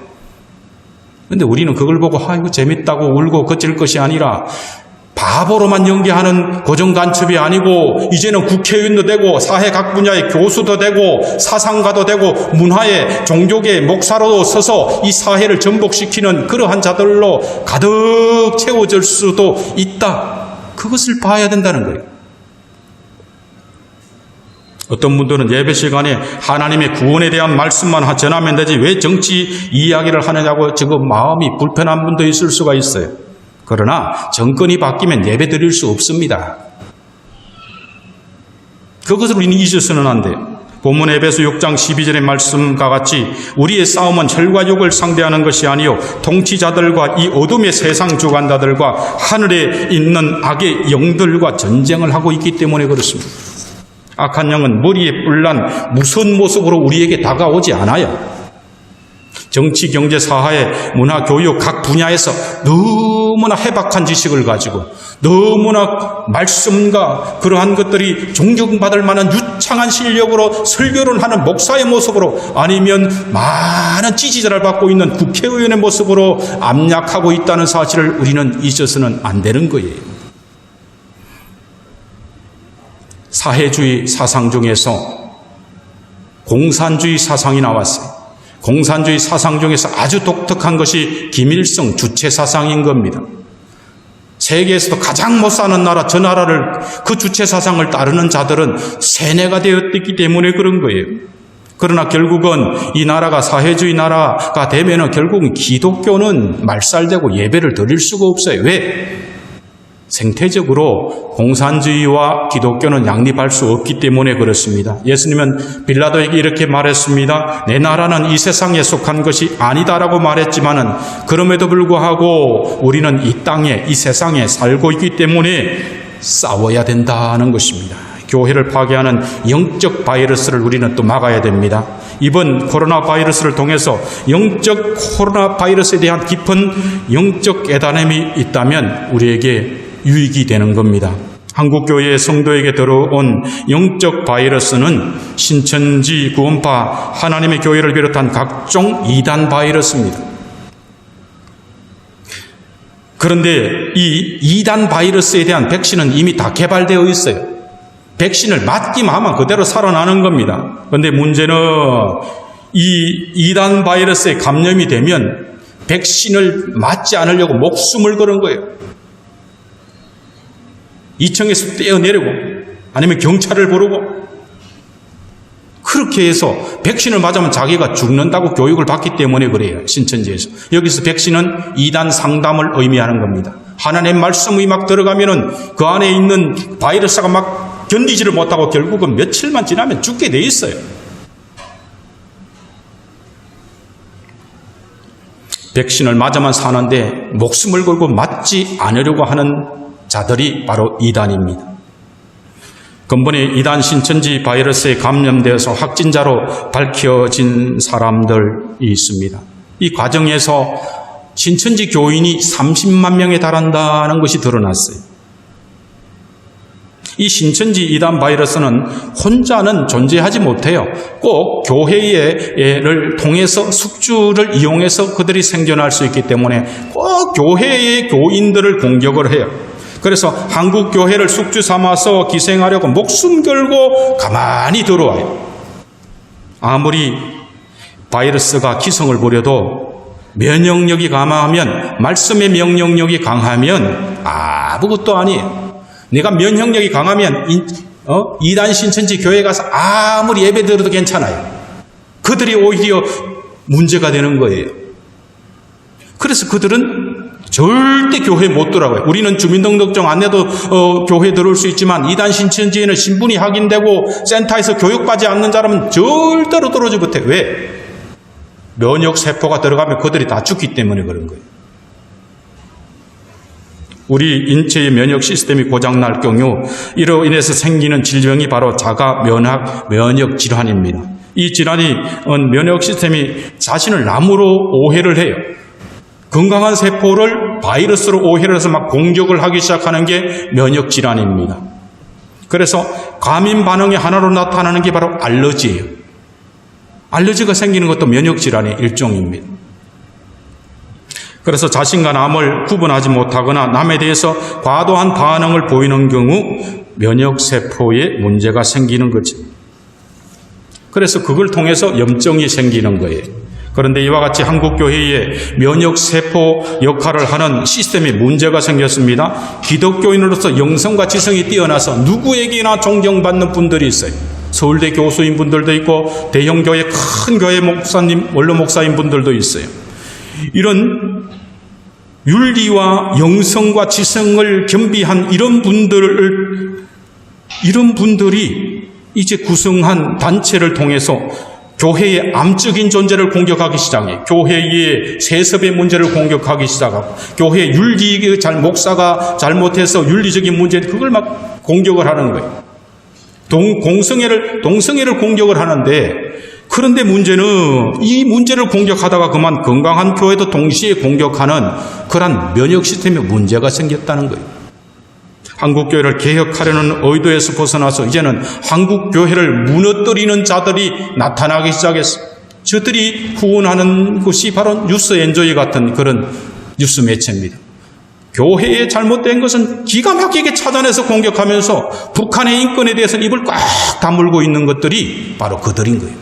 그런데 우리는 그걸 보고 이거 재밌다고 울고 그칠 것이 아니라 바보로만 연기하는 고정간첩이 아니고 이제는 국회의원도 되고 사회 각 분야의 교수도 되고 사상가도 되고 문화의 종교계 목사로도 서서 이 사회를 전복시키는 그러한 자들로 가득 채워질 수도 있다. 그것을 봐야 된다는 거예요. 어떤 분들은 예배 시간에 하나님의 구원에 대한 말씀만 전하면 되지 왜 정치 이야기를 하느냐고 지금 마음이 불편한 분도 있을 수가 있어요. 그러나 정권이 바뀌면 예배 드릴 수 없습니다. 그것을 우리는 잊어서는 안 돼요. 본문 에베소 6장 12절의 말씀과 같이 우리의 싸움은 혈과 육을 상대하는 것이 아니요 통치자들과 이 어둠의 세상 주관자들과 하늘에 있는 악의 영들과 전쟁을 하고 있기 때문에 그렇습니다. 악한 영은 머리에 뿔난 무서운 모습으로 우리에게 다가오지 않아요. 정치, 경제, 사회, 문화, 교육 각 분야에서 너무나 해박한 지식을 가지고 너무나 말씀과 그러한 것들이 존경받을 만한 유창한 실력으로 설교를 하는 목사의 모습으로 아니면 많은 지지자를 받고 있는 국회의원의 모습으로 압력하고 있다는 사실을 우리는 잊어서는 안 되는 거예요. 사회주의 사상 중에서 공산주의 사상이 나왔어요. 공산주의 사상 중에서 아주 독특한 것이 김일성 주체 사상인 겁니다. 세계에서도 가장 못 사는 나라, 저 나라를 그 주체 사상을 따르는 자들은 세뇌가 되었기 때문에 그런 거예요. 그러나 결국은 이 나라가 사회주의 나라가 되면은 결국은 기독교는 말살되고 예배를 드릴 수가 없어요. 왜? 생태적으로 공산주의와 기독교는 양립할 수 없기 때문에 그렇습니다. 예수님은 빌라도에게 이렇게 말했습니다. 내 나라는 이 세상에 속한 것이 아니다라고 말했지만은 그럼에도 불구하고 우리는 이 땅에, 이 세상에 살고 있기 때문에 싸워야 된다는 것입니다. 교회를 파괴하는 영적 바이러스를 우리는 또 막아야 됩니다. 이번 코로나 바이러스를 통해서 영적 코로나 바이러스에 대한 깊은 영적 깨달음이 있다면 우리에게 유익이 되는 겁니다. 한국교회의 성도에게 들어온 영적 바이러스는 신천지, 구원파, 하나님의 교회를 비롯한 각종 이단 바이러스입니다. 그런데 이 이단 바이러스에 대한 백신은 이미 다 개발되어 있어요. 백신을 맞기만 하면 그대로 살아나는 겁니다. 그런데 문제는 이 이단 바이러스에 감염이 되면 백신을 맞지 않으려고 목숨을 거는 거예요. 2층에서 떼어내리고 아니면 경찰을 부르고 그렇게 해서 백신을 맞으면 자기가 죽는다고 교육을 받기 때문에 그래요. 신천지에서. 여기서 백신은 이단 상담을 의미하는 겁니다. 하나님의 말씀이 막 들어가면은 그 안에 있는 바이러스가 막 견디지를 못하고 결국은 며칠만 지나면 죽게 돼 있어요. 백신을 맞아만 사는데 목숨을 걸고 맞지 않으려고 하는 자들이 바로 이단입니다. 근본에 이단 신천지 바이러스에 감염되어서 확진자로 밝혀진 사람들이 있습니다. 이 과정에서 신천지 교인이 30만 명에 달한다는 것이 드러났어요. 이 신천지 이단 바이러스는 혼자는 존재하지 못해요. 꼭 교회를 통해서 숙주를 이용해서 그들이 생존할 수 있기 때문에 꼭 교회의 교인들을 공격을 해요. 그래서 한국 교회를 숙주 삼아서 기생하려고 목숨 걸고 가만히 들어와요. 아무리 바이러스가 기성을 부려도 면역력이 강하면, 말씀의 면역력이 강하면 아무것도 아니에요. 내가 면역력이 강하면 이단 신천지 교회 가서 아무리 예배 드려도 괜찮아요. 그들이 오히려 문제가 되는 거예요. 그래서 그들은 절대 교회에 못 들어가요. 우리는 주민등록증 안 내도 교회에 들어올 수 있지만 이단 신천지에는 신분이 확인되고 센터에서 교육받지 않는 사람은 절대로 들어오지 못해요. 왜? 면역세포가 들어가면 그들이 다 죽기 때문에 그런 거예요. 우리 인체의 면역 시스템이 고장날 경우 이로 인해서 생기는 질병이 바로 자가 면역 질환입니다. 이 질환이 면역 시스템이 자신을 남으로 오해를 해요. 건강한 세포를 바이러스로 오해를 해서 막 공격을 하기 시작하는 게 면역 질환입니다. 그래서 과민 반응의 하나로 나타나는 게 바로 알러지예요. 알러지가 생기는 것도 면역 질환의 일종입니다. 그래서 자신과 남을 구분하지 못하거나 남에 대해서 과도한 반응을 보이는 경우 면역 세포에 문제가 생기는 거죠. 그래서 그걸 통해서 염증이 생기는 거예요. 그런데 이와 같이 한국교회에 면역세포 역할을 하는 시스템에 문제가 생겼습니다. 기독교인으로서 영성과 지성이 뛰어나서 누구에게나 존경받는 분들이 있어요. 서울대 교수인 분들도 있고 대형교회 큰 교회 목사님, 원로 목사인 분들도 있어요. 이런 윤리와 영성과 지성을 겸비한 이런 분들이 이제 구성한 단체를 통해서 교회의 암적인 존재를 공격하기 시작해. 교회의 세습의 문제를 공격하기 시작하고, 교회 윤리, 목사가 잘못해서 윤리적인 문제, 그걸 막 공격을 하는 거예요. 동성애를 공격을 하는데, 그런데 문제는 이 문제를 공격하다가 그만 건강한 교회도 동시에 공격하는 그런 면역 시스템에 문제가 생겼다는 거예요. 한국교회를 개혁하려는 의도에서 벗어나서 이제는 한국교회를 무너뜨리는 자들이 나타나기 시작했어요. 저들이 후원하는 것이 바로 뉴스 엔조이 같은 그런 뉴스 매체입니다. 교회에 잘못된 것은 기가 막히게 찾아내서 공격하면서 북한의 인권에 대해서는 입을 꽉 다물고 있는 것들이 바로 그들인 거예요.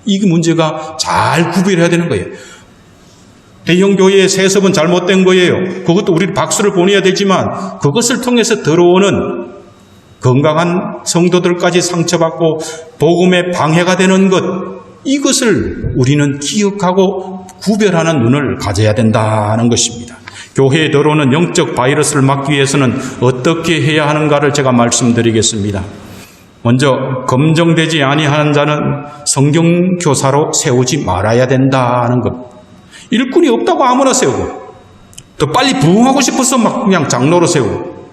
이 문제가 잘 구별해야 되는 거예요. 대형교회의 세습은 잘못된 거예요. 그것도 우리 박수를 보내야 되지만 그것을 통해서 들어오는 건강한 성도들까지 상처받고 복음에 방해가 되는 것, 이것을 우리는 기억하고 구별하는 눈을 가져야 된다는 것입니다. 교회에 들어오는 영적 바이러스를 막기 위해서는 어떻게 해야 하는가를 제가 말씀드리겠습니다. 먼저 검정되지 아니하는 자는 성경교사로 세우지 말아야 된다는 것. 일꾼이 없다고 아무나 세우고, 더 빨리 부흥하고 싶어서 막 그냥 장로로 세우고,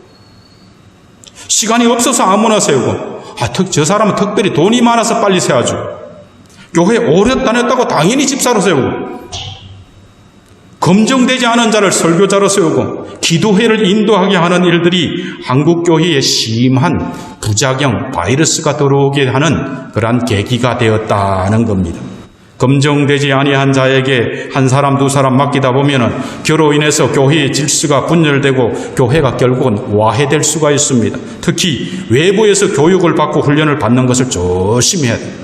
시간이 없어서 아무나 세우고, 저 사람은 특별히 돈이 많아서 빨리 세워주고, 교회에 오래 다녔다고 당연히 집사로 세우고, 검증되지 않은 자를 설교자로 세우고, 기도회를 인도하게 하는 일들이 한국교회에 심한 부작용, 바이러스가 들어오게 하는 그러한 계기가 되었다는 겁니다. 검증되지 아니한 자에게 한 사람 두 사람 맡기다 보면은 그로 인해서 교회의 질서가 분열되고 교회가 결국은 와해될 수가 있습니다. 특히 외부에서 교육을 받고 훈련을 받는 것을 조심해야 돼요.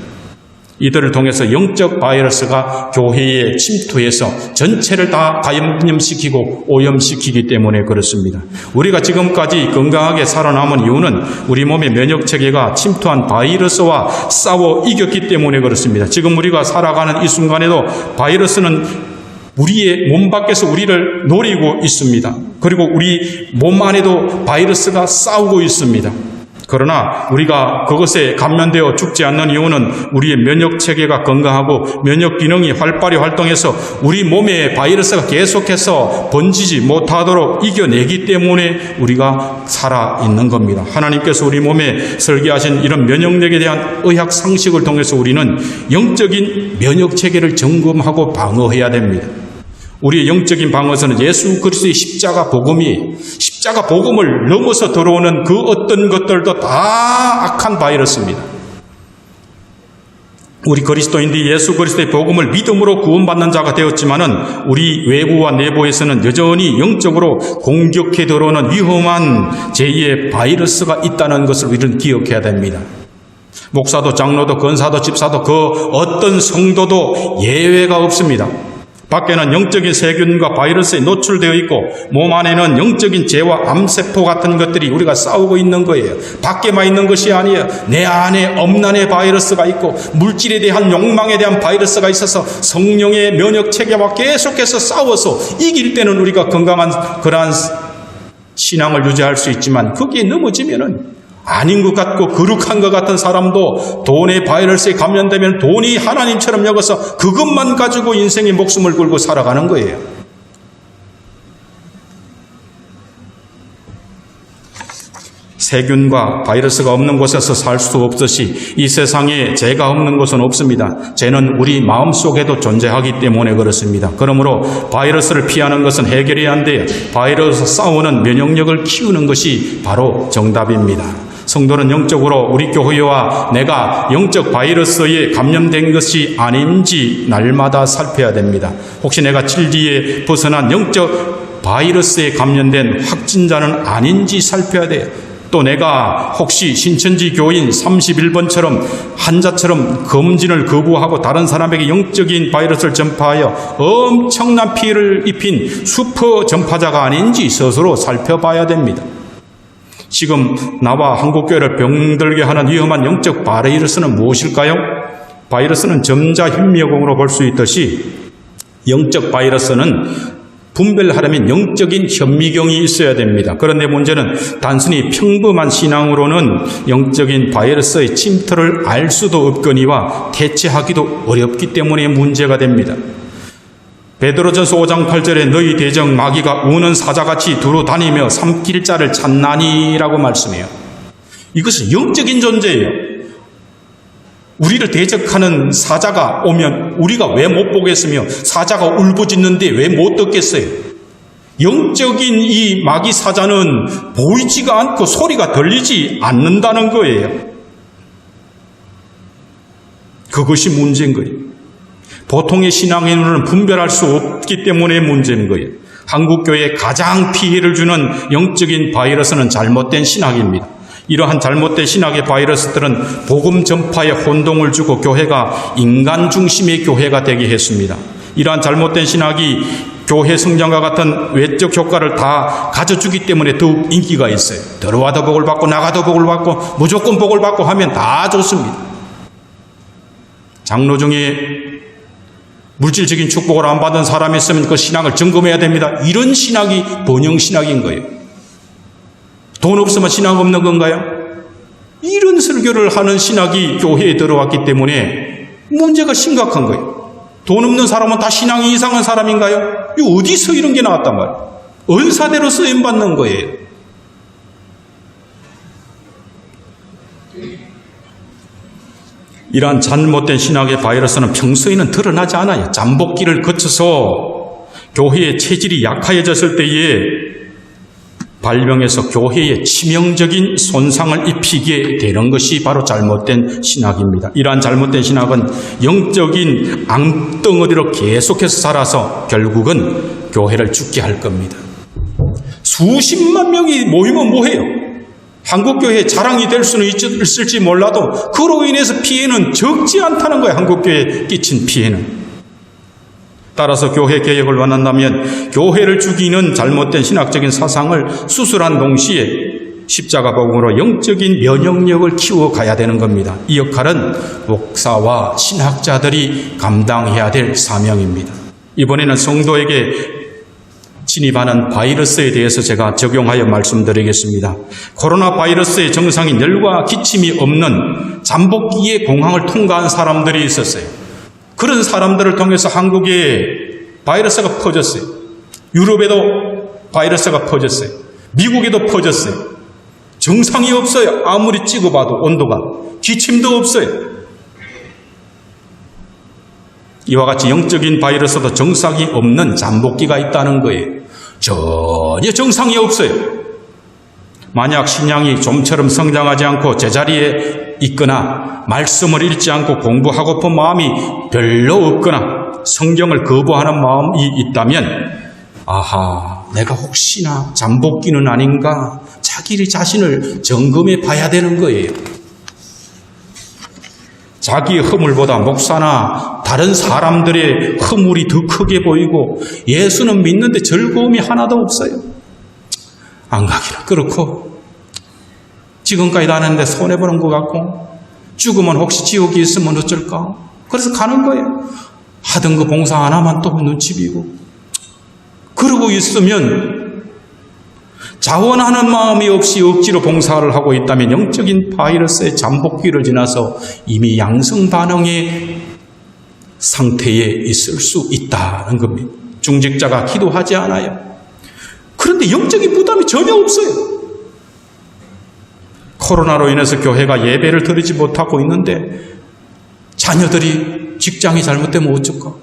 이들을 통해서 영적 바이러스가 교회에 침투해서 전체를 다 감염시키고 오염시키기 때문에 그렇습니다. 우리가 지금까지 건강하게 살아남은 이유는 우리 몸의 면역체계가 침투한 바이러스와 싸워 이겼기 때문에 그렇습니다. 지금 우리가 살아가는 이 순간에도 바이러스는 우리의 몸 밖에서 우리를 노리고 있습니다. 그리고 우리 몸 안에도 바이러스가 싸우고 있습니다. 그러나 우리가 그것에 감염되어 죽지 않는 이유는 우리의 면역체계가 건강하고 면역기능이 활발히 활동해서 우리 몸에 바이러스가 계속해서 번지지 못하도록 이겨내기 때문에 우리가 살아있는 겁니다. 하나님께서 우리 몸에 설계하신 이런 면역력에 대한 의학 상식을 통해서 우리는 영적인 면역체계를 점검하고 방어해야 됩니다. 우리의 영적인 방어선은 예수 그리스도의 십자가 복음을 넘어서 들어오는 그 어떤 것들도 다 악한 바이러스입니다. 우리 그리스도인들이 예수 그리스도의 복음을 믿음으로 구원받는 자가 되었지만은 우리 외부와 내부에서는 여전히 영적으로 공격해 들어오는 위험한 제2의 바이러스가 있다는 것을 우리는 기억해야 됩니다. 목사도 장로도 권사도 집사도 그 어떤 성도도 예외가 없습니다. 밖에는 영적인 세균과 바이러스에 노출되어 있고 몸 안에는 영적인 재와 암세포 같은 것들이 우리가 싸우고 있는 거예요. 밖에만 있는 것이 아니에요. 내 안에 엄난의 바이러스가 있고 물질에 대한 욕망에 대한 바이러스가 있어서 성령의 면역체계와 계속해서 싸워서 이길 때는 우리가 건강한 그러한 신앙을 유지할 수 있지만 거기에 넘어지면은 아닌 것 같고 거룩한 것 같은 사람도 돈의 바이러스에 감염되면 돈이 하나님처럼 여겨서 그것만 가지고 인생의 목숨을 걸고 살아가는 거예요. 세균과 바이러스가 없는 곳에서 살 수 없듯이 이 세상에 죄가 없는 곳은 없습니다. 죄는 우리 마음속에도 존재하기 때문에 그렇습니다. 그러므로 바이러스를 피하는 것은 해결이 안 돼요. 바이러스 싸우는 면역력을 키우는 것이 바로 정답입니다. 성도는 영적으로 우리 교회와 내가 영적 바이러스에 감염된 것이 아닌지 날마다 살펴야 됩니다. 혹시 내가 진리에 벗어난 영적 바이러스에 감염된 확진자는 아닌지 살펴야 돼요. 또 내가 혹시 신천지 교인 31번처럼 환자처럼 검진을 거부하고 다른 사람에게 영적인 바이러스를 전파하여 엄청난 피해를 입힌 슈퍼 전파자가 아닌지 스스로 살펴봐야 됩니다. 지금 나와 한국교회를 병들게 하는 위험한 영적 바이러스는 무엇일까요? 바이러스는 전자현미경으로 볼 수 있듯이 영적 바이러스는 분별하려면 영적인 현미경이 있어야 됩니다. 그런데 문제는 단순히 평범한 신앙으로는 영적인 바이러스의 침투를 알 수도 없거니와 대체하기도 어렵기 때문에 문제가 됩니다. 베드로전서 5장 8절에 너희 대적 마귀가 우는 사자같이 두루 다니며 삼킬 자를 찾나니라고 말씀해요. 이것은 영적인 존재예요. 우리를 대적하는 사자가 오면 우리가 왜 못 보겠으며 사자가 울부짖는데 왜 못 듣겠어요? 영적인 이 마귀 사자는 보이지가 않고 소리가 들리지 않는다는 거예요. 그것이 문제인 거예요. 보통의 신앙의 눈은 분별할 수 없기 때문에 문제인 거예요. 한국교회에 가장 피해를 주는 영적인 바이러스는 잘못된 신학입니다. 이러한 잘못된 신학의 바이러스들은 복음 전파에 혼동을 주고 교회가 인간 중심의 교회가 되게 했습니다. 이러한 잘못된 신학이 교회 성장과 같은 외적 효과를 다 가져주기 때문에 더욱 인기가 있어요. 들어와도 복을 받고 나가도 복을 받고 무조건 복을 받고 하면 다 좋습니다. 장로 중에 물질적인 축복을 안 받은 사람이 있으면 그 신학을 점검해야 됩니다. 이런 신학이 번영신학인 거예요. 돈 없으면 신학 없는 건가요? 이런 설교를 하는 신학이 교회에 들어왔기 때문에 문제가 심각한 거예요. 돈 없는 사람은 다 신앙이 이상한 사람인가요? 이 어디서 이런 게 나왔단 말이에요? 은사대로 쓰임받는 거예요. 이러한 잘못된 신학의 바이러스는 평소에는 드러나지 않아요. 잠복기를 거쳐서 교회의 체질이 약해졌을 때에 발병해서 교회에 치명적인 손상을 입히게 되는 것이 바로 잘못된 신학입니다. 이러한 잘못된 신학은 영적인 앙덩어리로 계속해서 살아서 결국은 교회를 죽게 할 겁니다. 수십만 명이 모이면 뭐해요? 한국교회의 자랑이 될 수는 있을지 몰라도 그로 인해서 피해는 적지 않다는 거예요. 한국교회에 끼친 피해는. 따라서 교회 개혁을 원한다면 교회를 죽이는 잘못된 신학적인 사상을 수술한 동시에 십자가 복음으로 영적인 면역력을 키워가야 되는 겁니다. 이 역할은 목사와 신학자들이 감당해야 될 사명입니다. 이번에는 성도에게 진입하는 바이러스에 대해서 제가 적용하여 말씀드리겠습니다. 코로나 바이러스의 정상인 열과 기침이 없는 잠복기의 공황을 통과한 사람들이 있었어요. 그런 사람들을 통해서 한국에 바이러스가 퍼졌어요. 유럽에도 바이러스가 퍼졌어요. 미국에도 퍼졌어요. 정상이 없어요. 아무리 찍어봐도 온도가. 기침도 없어요. 이와 같이 영적인 바이러스도 정상이 없는 잠복기가 있다는 거예요. 전혀 정상이 없어요. 만약 신앙이 좀처럼 성장하지 않고 제자리에 있거나 말씀을 읽지 않고 공부하고픈 마음이 별로 없거나 성경을 거부하는 마음이 있다면 아하, 내가 혹시나 잠복기는 아닌가 자기 자신을 점검해 봐야 되는 거예요. 자기의 허물보다 목사나 다른 사람들의 허물이 더 크게 보이고 예수는 믿는데 즐거움이 하나도 없어요. 안 가기는 그렇고 지금까지 다녔는데 손해보는 것 같고 죽으면 혹시 지옥이 있으면 어쩔까? 그래서 가는 거예요. 하던 그 봉사 하나만 또 눈치 비고 그러고 있으면 자원하는 마음이 없이 억지로 봉사를 하고 있다면 영적인 바이러스의 잠복기를 지나서 이미 양성 반응의 상태에 있을 수 있다는 겁니다. 중직자가 기도하지 않아요. 그런데 영적인 부담이 전혀 없어요. 코로나로 인해서 교회가 예배를 드리지 못하고 있는데 자녀들이 직장이 잘못되면 어쩔까?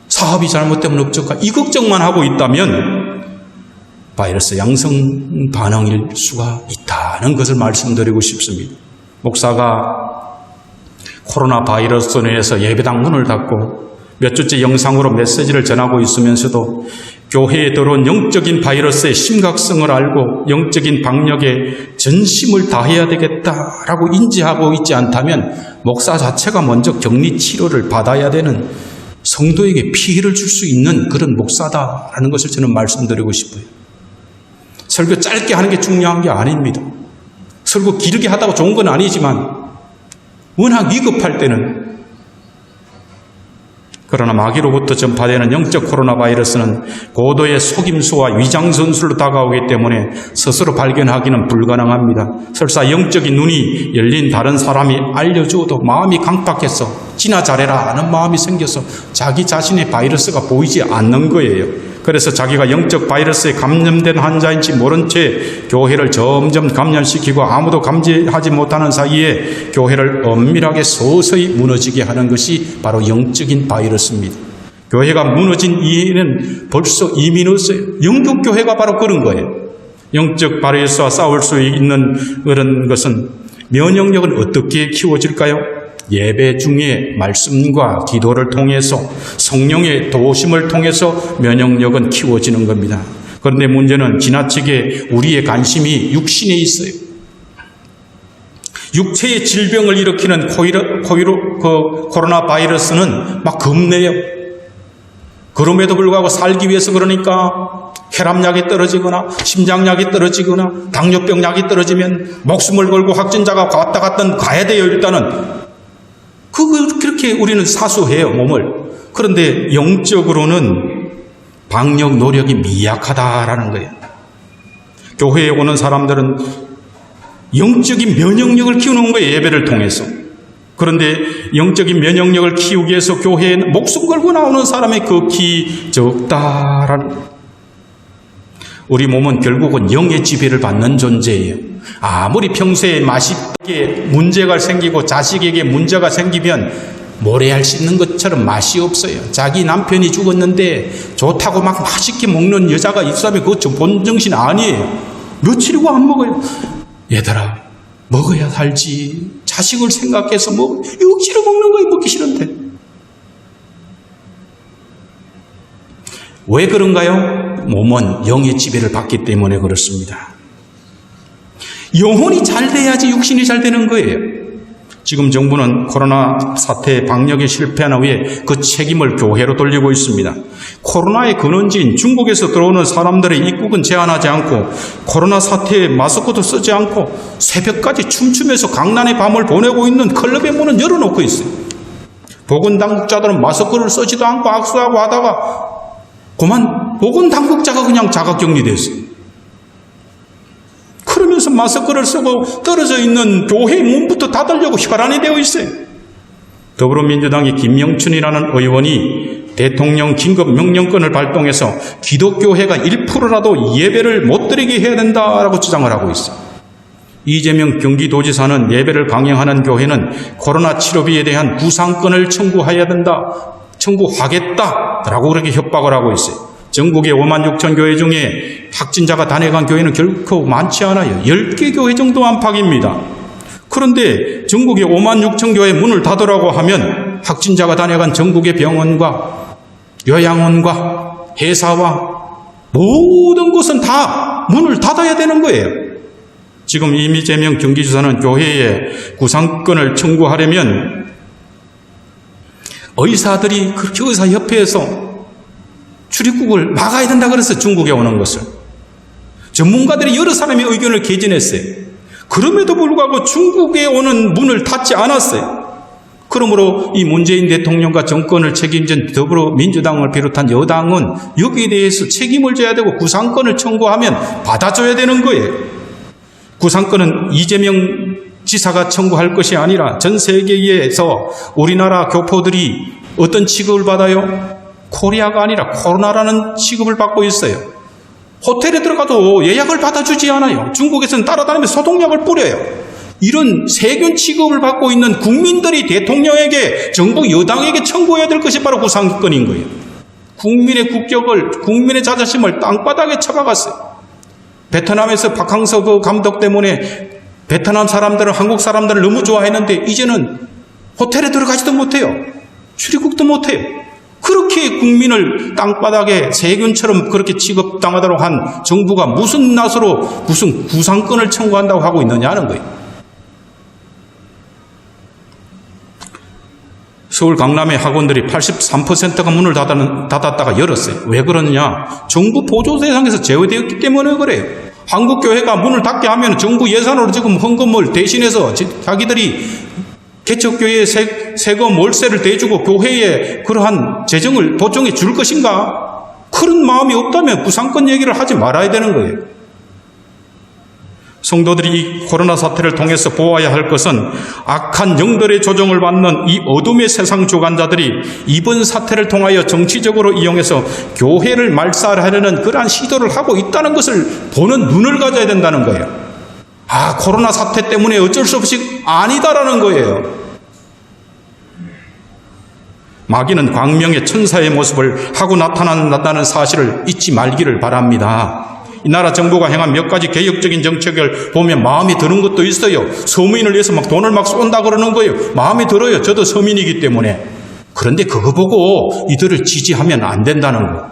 사업이 잘못되면 어쩔까? 이 걱정만 하고 있다면 바이러스 양성 반응일 수가 있다는 것을 말씀드리고 싶습니다. 목사가 코로나 바이러스로 인해서 예배당 문을 닫고 몇 주째 영상으로 메시지를 전하고 있으면서도 교회에 들어온 영적인 바이러스의 심각성을 알고 영적인 방역에 전심을 다해야 되겠다라고 인지하고 있지 않다면 목사 자체가 먼저 격리 치료를 받아야 되는 성도에게 피해를 줄 수 있는 그런 목사다라는 것을 저는 말씀드리고 싶어요. 설교 짧게 하는 게 중요한 게 아닙니다. 설교 길게 하다가 좋은 건 아니지만 워낙 위급할 때는 그러나 마귀로부터 전파되는 영적 코로나 바이러스는 고도의 속임수와 위장전술로 다가오기 때문에 스스로 발견하기는 불가능합니다. 설사 영적인 눈이 열린 다른 사람이 알려주어도 마음이 강팍해서 지나 잘해라 하는 마음이 생겨서 자기 자신의 바이러스가 보이지 않는 거예요. 그래서 자기가 영적 바이러스에 감염된 환자인지 모른 채 교회를 점점 감염시키고 아무도 감지하지 못하는 사이에 교회를 엄밀하게 서서히 무너지게 하는 것이 바로 영적인 바이러스입니다. 교회가 무너진 이해는 벌써 이미 늦었어요. 영국 교회가 바로 그런 거예요. 영적 바이러스와 싸울 수 있는 그런 것은 면역력은 어떻게 키워질까요? 예배 중에 말씀과 기도를 통해서 성령의 도우심을 통해서 면역력은 키워지는 겁니다. 그런데 문제는 지나치게 우리의 관심이 육신에 있어요. 육체의 질병을 일으키는 코로나 바이러스는 막 겁내요. 그럼에도 불구하고 살기 위해서 그러니까 혈압약이 떨어지거나 심장약이 떨어지거나 당뇨병 약이 떨어지면 목숨을 걸고 확진자가 왔다 갔다 가야 돼요. 일단은 그렇게 우리는 사수해요, 몸을. 그런데 영적으로는 방역 노력이 미약하다라는 거예요. 교회에 오는 사람들은 영적인 면역력을 키우는 거예요, 예배를 통해서. 그런데 영적인 면역력을 키우기 위해서 교회에 목숨 걸고 나오는 사람이 극히 적다라는 거예요. 우리 몸은 결국은 영의 지배를 받는 존재예요. 아무리 평소에 맛있게 문제가 생기고 자식에게 문제가 생기면 모래알 씹는 것처럼 맛이 없어요. 자기 남편이 죽었는데 좋다고 막 맛있게 먹는 여자가 있으면 그거 본정신 아니에요. 며칠이고 안 먹어요. 얘들아, 먹어야 살지. 자식을 생각해서 억지로 먹는 거예요. 먹기 싫은데. 왜 그런가요? 몸은 영의 지배를 받기 때문에 그렇습니다. 영혼이 잘 돼야지 육신이 잘 되는 거예요. 지금 정부는 코로나 사태 방역에 실패한 후에 그 책임을 교회로 돌리고 있습니다. 코로나의 근원지인 중국에서 들어오는 사람들의 입국은 제한하지 않고 코로나 사태에 마스크도 쓰지 않고 새벽까지 춤추면서 강난의 밤을 보내고 있는 클럽의 문은 열어놓고 있어요. 보건당국자들은 마스크를 쓰지도 않고 악수하고 하다가 그만 보건당국자가 그냥 자가격리됐어요. 그러면서 마스크를 쓰고 떨어져 있는 교회의 문부터 닫으려고 혈안이 되어 있어요. 더불어민주당의 김영춘이라는 의원이 대통령 긴급명령권을 발동해서 기독교회가 1%라도 예배를 못 드리게 해야 된다라고 주장을 하고 있어요. 이재명 경기도지사는 예배를 강행하는 교회는 코로나 치료비에 대한 구상권을 청구하겠다라고 그렇게 협박을 하고 있어요. 전국의 5만 6천 교회 중에 확진자가 단행한 교회는 결코 많지 않아요. 10개 교회 정도 안팎입니다. 그런데 전국의 5만 6천 교회 문을 닫으라고 하면 확진자가 단행한 전국의 병원과 요양원과 회사와 모든 곳은 다 문을 닫아야 되는 거예요. 지금 이재명 경기지사는 교회에 구상권을 청구하려면 의사들이 그렇게 의사협회에서 출입국을 막아야 된다 그래서 중국에 오는 것을. 전문가들이 여러 사람의 의견을 개진했어요. 그럼에도 불구하고 중국에 오는 문을 닫지 않았어요. 그러므로 이 문재인 대통령과 정권을 책임진 더불어민주당을 비롯한 여당은 여기에 대해서 책임을 져야 되고 구상권을 청구하면 받아줘야 되는 거예요. 구상권은 이재명 지사가 청구할 것이 아니라 전 세계에서 우리나라 교포들이 어떤 취급을 받아요? 코리아가 아니라 코로나라는 취급을 받고 있어요. 호텔에 들어가도 예약을 받아주지 않아요. 중국에서는 따라다니면서 소독약을 뿌려요. 이런 세균 취급을 받고 있는 국민들이 대통령에게, 정부 여당에게 청구해야 될 것이 바로 구상권인 거예요. 국민의 국격을, 국민의 자존심을 땅바닥에 쳐박았어요. 베트남에서 박항서 그 감독 때문에 베트남 사람들은 한국 사람들을 너무 좋아했는데 이제는 호텔에 들어가지도 못해요. 출입국도 못해요. 그렇게 국민을 땅바닥에 세균처럼 그렇게 취급당하도록 한 정부가 무슨 낯으로 무슨 구상권을 청구한다고 하고 있느냐는 거예요. 서울 강남의 학원들이 83%가 문을 닫았다가 열었어요. 왜 그러느냐? 정부 보조 대상에서 제외되었기 때문에 그래요. 한국교회가 문을 닫게 하면 정부 예산으로 지금 헌금을 대신해서 자기들이 개척교회에 세금 월세를 대주고 교회에 그러한 재정을 보충해 줄 것인가? 그런 마음이 없다면 부상권 얘기를 하지 말아야 되는 거예요. 성도들이 이 코로나 사태를 통해서 보아야 할 것은 악한 영들의 조종을 받는 이 어둠의 세상 주관자들이 이번 사태를 통하여 정치적으로 이용해서 교회를 말살하려는 그러한 시도를 하고 있다는 것을 보는 눈을 가져야 된다는 거예요. 코로나 사태 때문에 어쩔 수 없이 아니다라는 거예요. 마귀는 광명의 천사의 모습을 하고 나타난다는 사실을 잊지 말기를 바랍니다. 이 나라 정부가 행한 몇 가지 개혁적인 정책을 보면 마음이 드는 것도 있어요. 서민을 위해서 막 돈을 막 쏜다 그러는 거예요. 마음이 들어요. 저도 서민이기 때문에. 그런데 그거 보고 이들을 지지하면 안 된다는 거예요.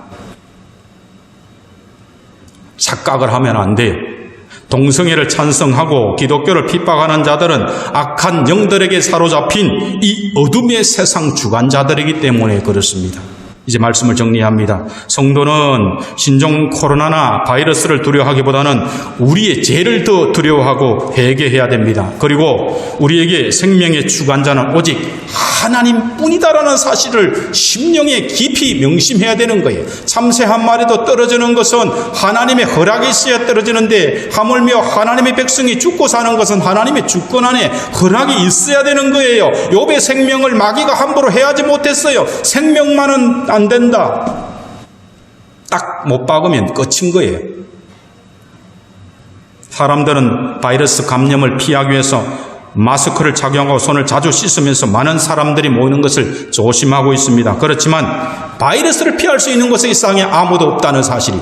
착각을 하면 안 돼요. 동성애를 찬성하고 기독교를 핍박하는 자들은 악한 영들에게 사로잡힌 이 어둠의 세상 주관자들이기 때문에 그렇습니다. 이제 말씀을 정리합니다. 성도는 신종 코로나나 바이러스를 두려워하기보다는 우리의 죄를 더 두려워하고 회개해야 됩니다. 그리고 우리에게 생명의 주관자는 오직 하나님뿐이다라는 사실을 심령에 깊이 명심해야 되는 거예요. 참새 한 마리도 떨어지는 것은 하나님의 허락이 있어야 떨어지는데 하물며 하나님의 백성이 죽고 사는 것은 하나님의 주권 안에 허락이 있어야 되는 거예요. 욥의 생명을 마귀가 함부로 해하지 못했어요. 생명만은 안 된다. 딱 못 박으면 끝인 거예요. 사람들은 바이러스 감염을 피하기 위해서 마스크를 착용하고 손을 자주 씻으면서 많은 사람들이 모이는 것을 조심하고 있습니다. 그렇지만 바이러스를 피할 수 있는 곳에 이 세상에 아무도 없다는 사실이,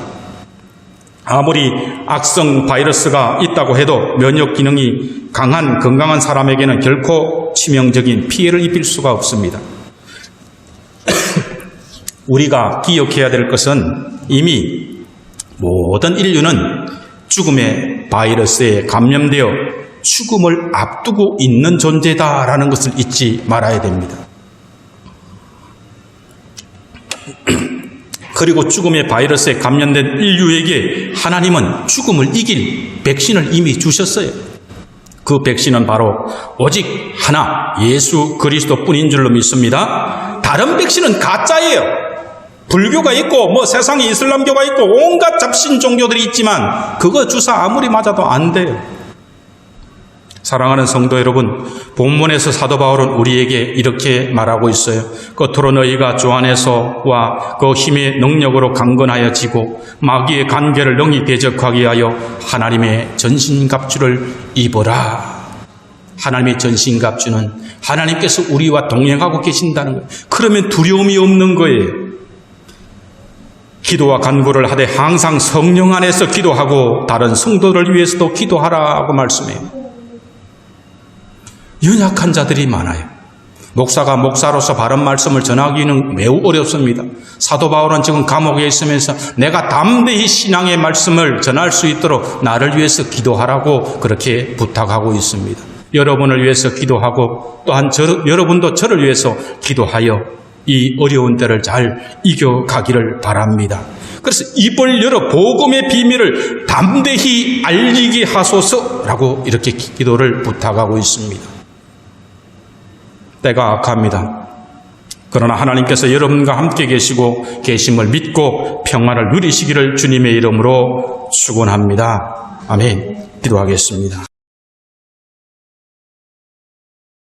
아무리 악성 바이러스가 있다고 해도 면역 기능이 강한 건강한 사람에게는 결코 치명적인 피해를 입힐 수가 없습니다. 우리가 기억해야 될 것은 이미 모든 인류는 죽음의 바이러스에 감염되어 죽음을 앞두고 있는 존재다라는 것을 잊지 말아야 됩니다. 그리고 죽음의 바이러스에 감염된 인류에게 하나님은 죽음을 이길 백신을 이미 주셨어요. 그 백신은 바로 오직 하나 예수 그리스도뿐인 줄로 믿습니다. 다른 백신은 가짜예요. 불교가 있고 세상에 이슬람교가 있고 온갖 잡신 종교들이 있지만 그거 주사 아무리 맞아도 안 돼요. 사랑하는 성도 여러분, 본문에서 사도 바울은 우리에게 이렇게 말하고 있어요. 겉으로 너희가 주 안에서와 그 힘의 능력으로 강건하여지고 마귀의 간계를 능히 대적하게 하여 하나님의 전신갑주를 입어라. 하나님의 전신갑주는 하나님께서 우리와 동행하고 계신다는 거예요. 그러면 두려움이 없는 거예요. 기도와 간구를 하되 항상 성령 안에서 기도하고 다른 성도를 위해서도 기도하라고 말씀해요. 연약한 자들이 많아요. 목사가 목사로서 바른 말씀을 전하기는 매우 어렵습니다. 사도 바울은 지금 감옥에 있으면서 내가 담대히 신앙의 말씀을 전할 수 있도록 나를 위해서 기도하라고 그렇게 부탁하고 있습니다. 여러분을 위해서 기도하고 또한 여러분도 저를 위해서 기도하여 이 어려운 때를 잘 이겨가기를 바랍니다. 그래서 입을 열어 복음의 비밀을 담대히 알리게 하소서라고 이렇게 기도를 부탁하고 있습니다. 때가 악합니다. 그러나 하나님께서 여러분과 함께 계시고 계심을 믿고 평안을 누리시기를 주님의 이름으로 축원합니다. 아멘. 기도하겠습니다.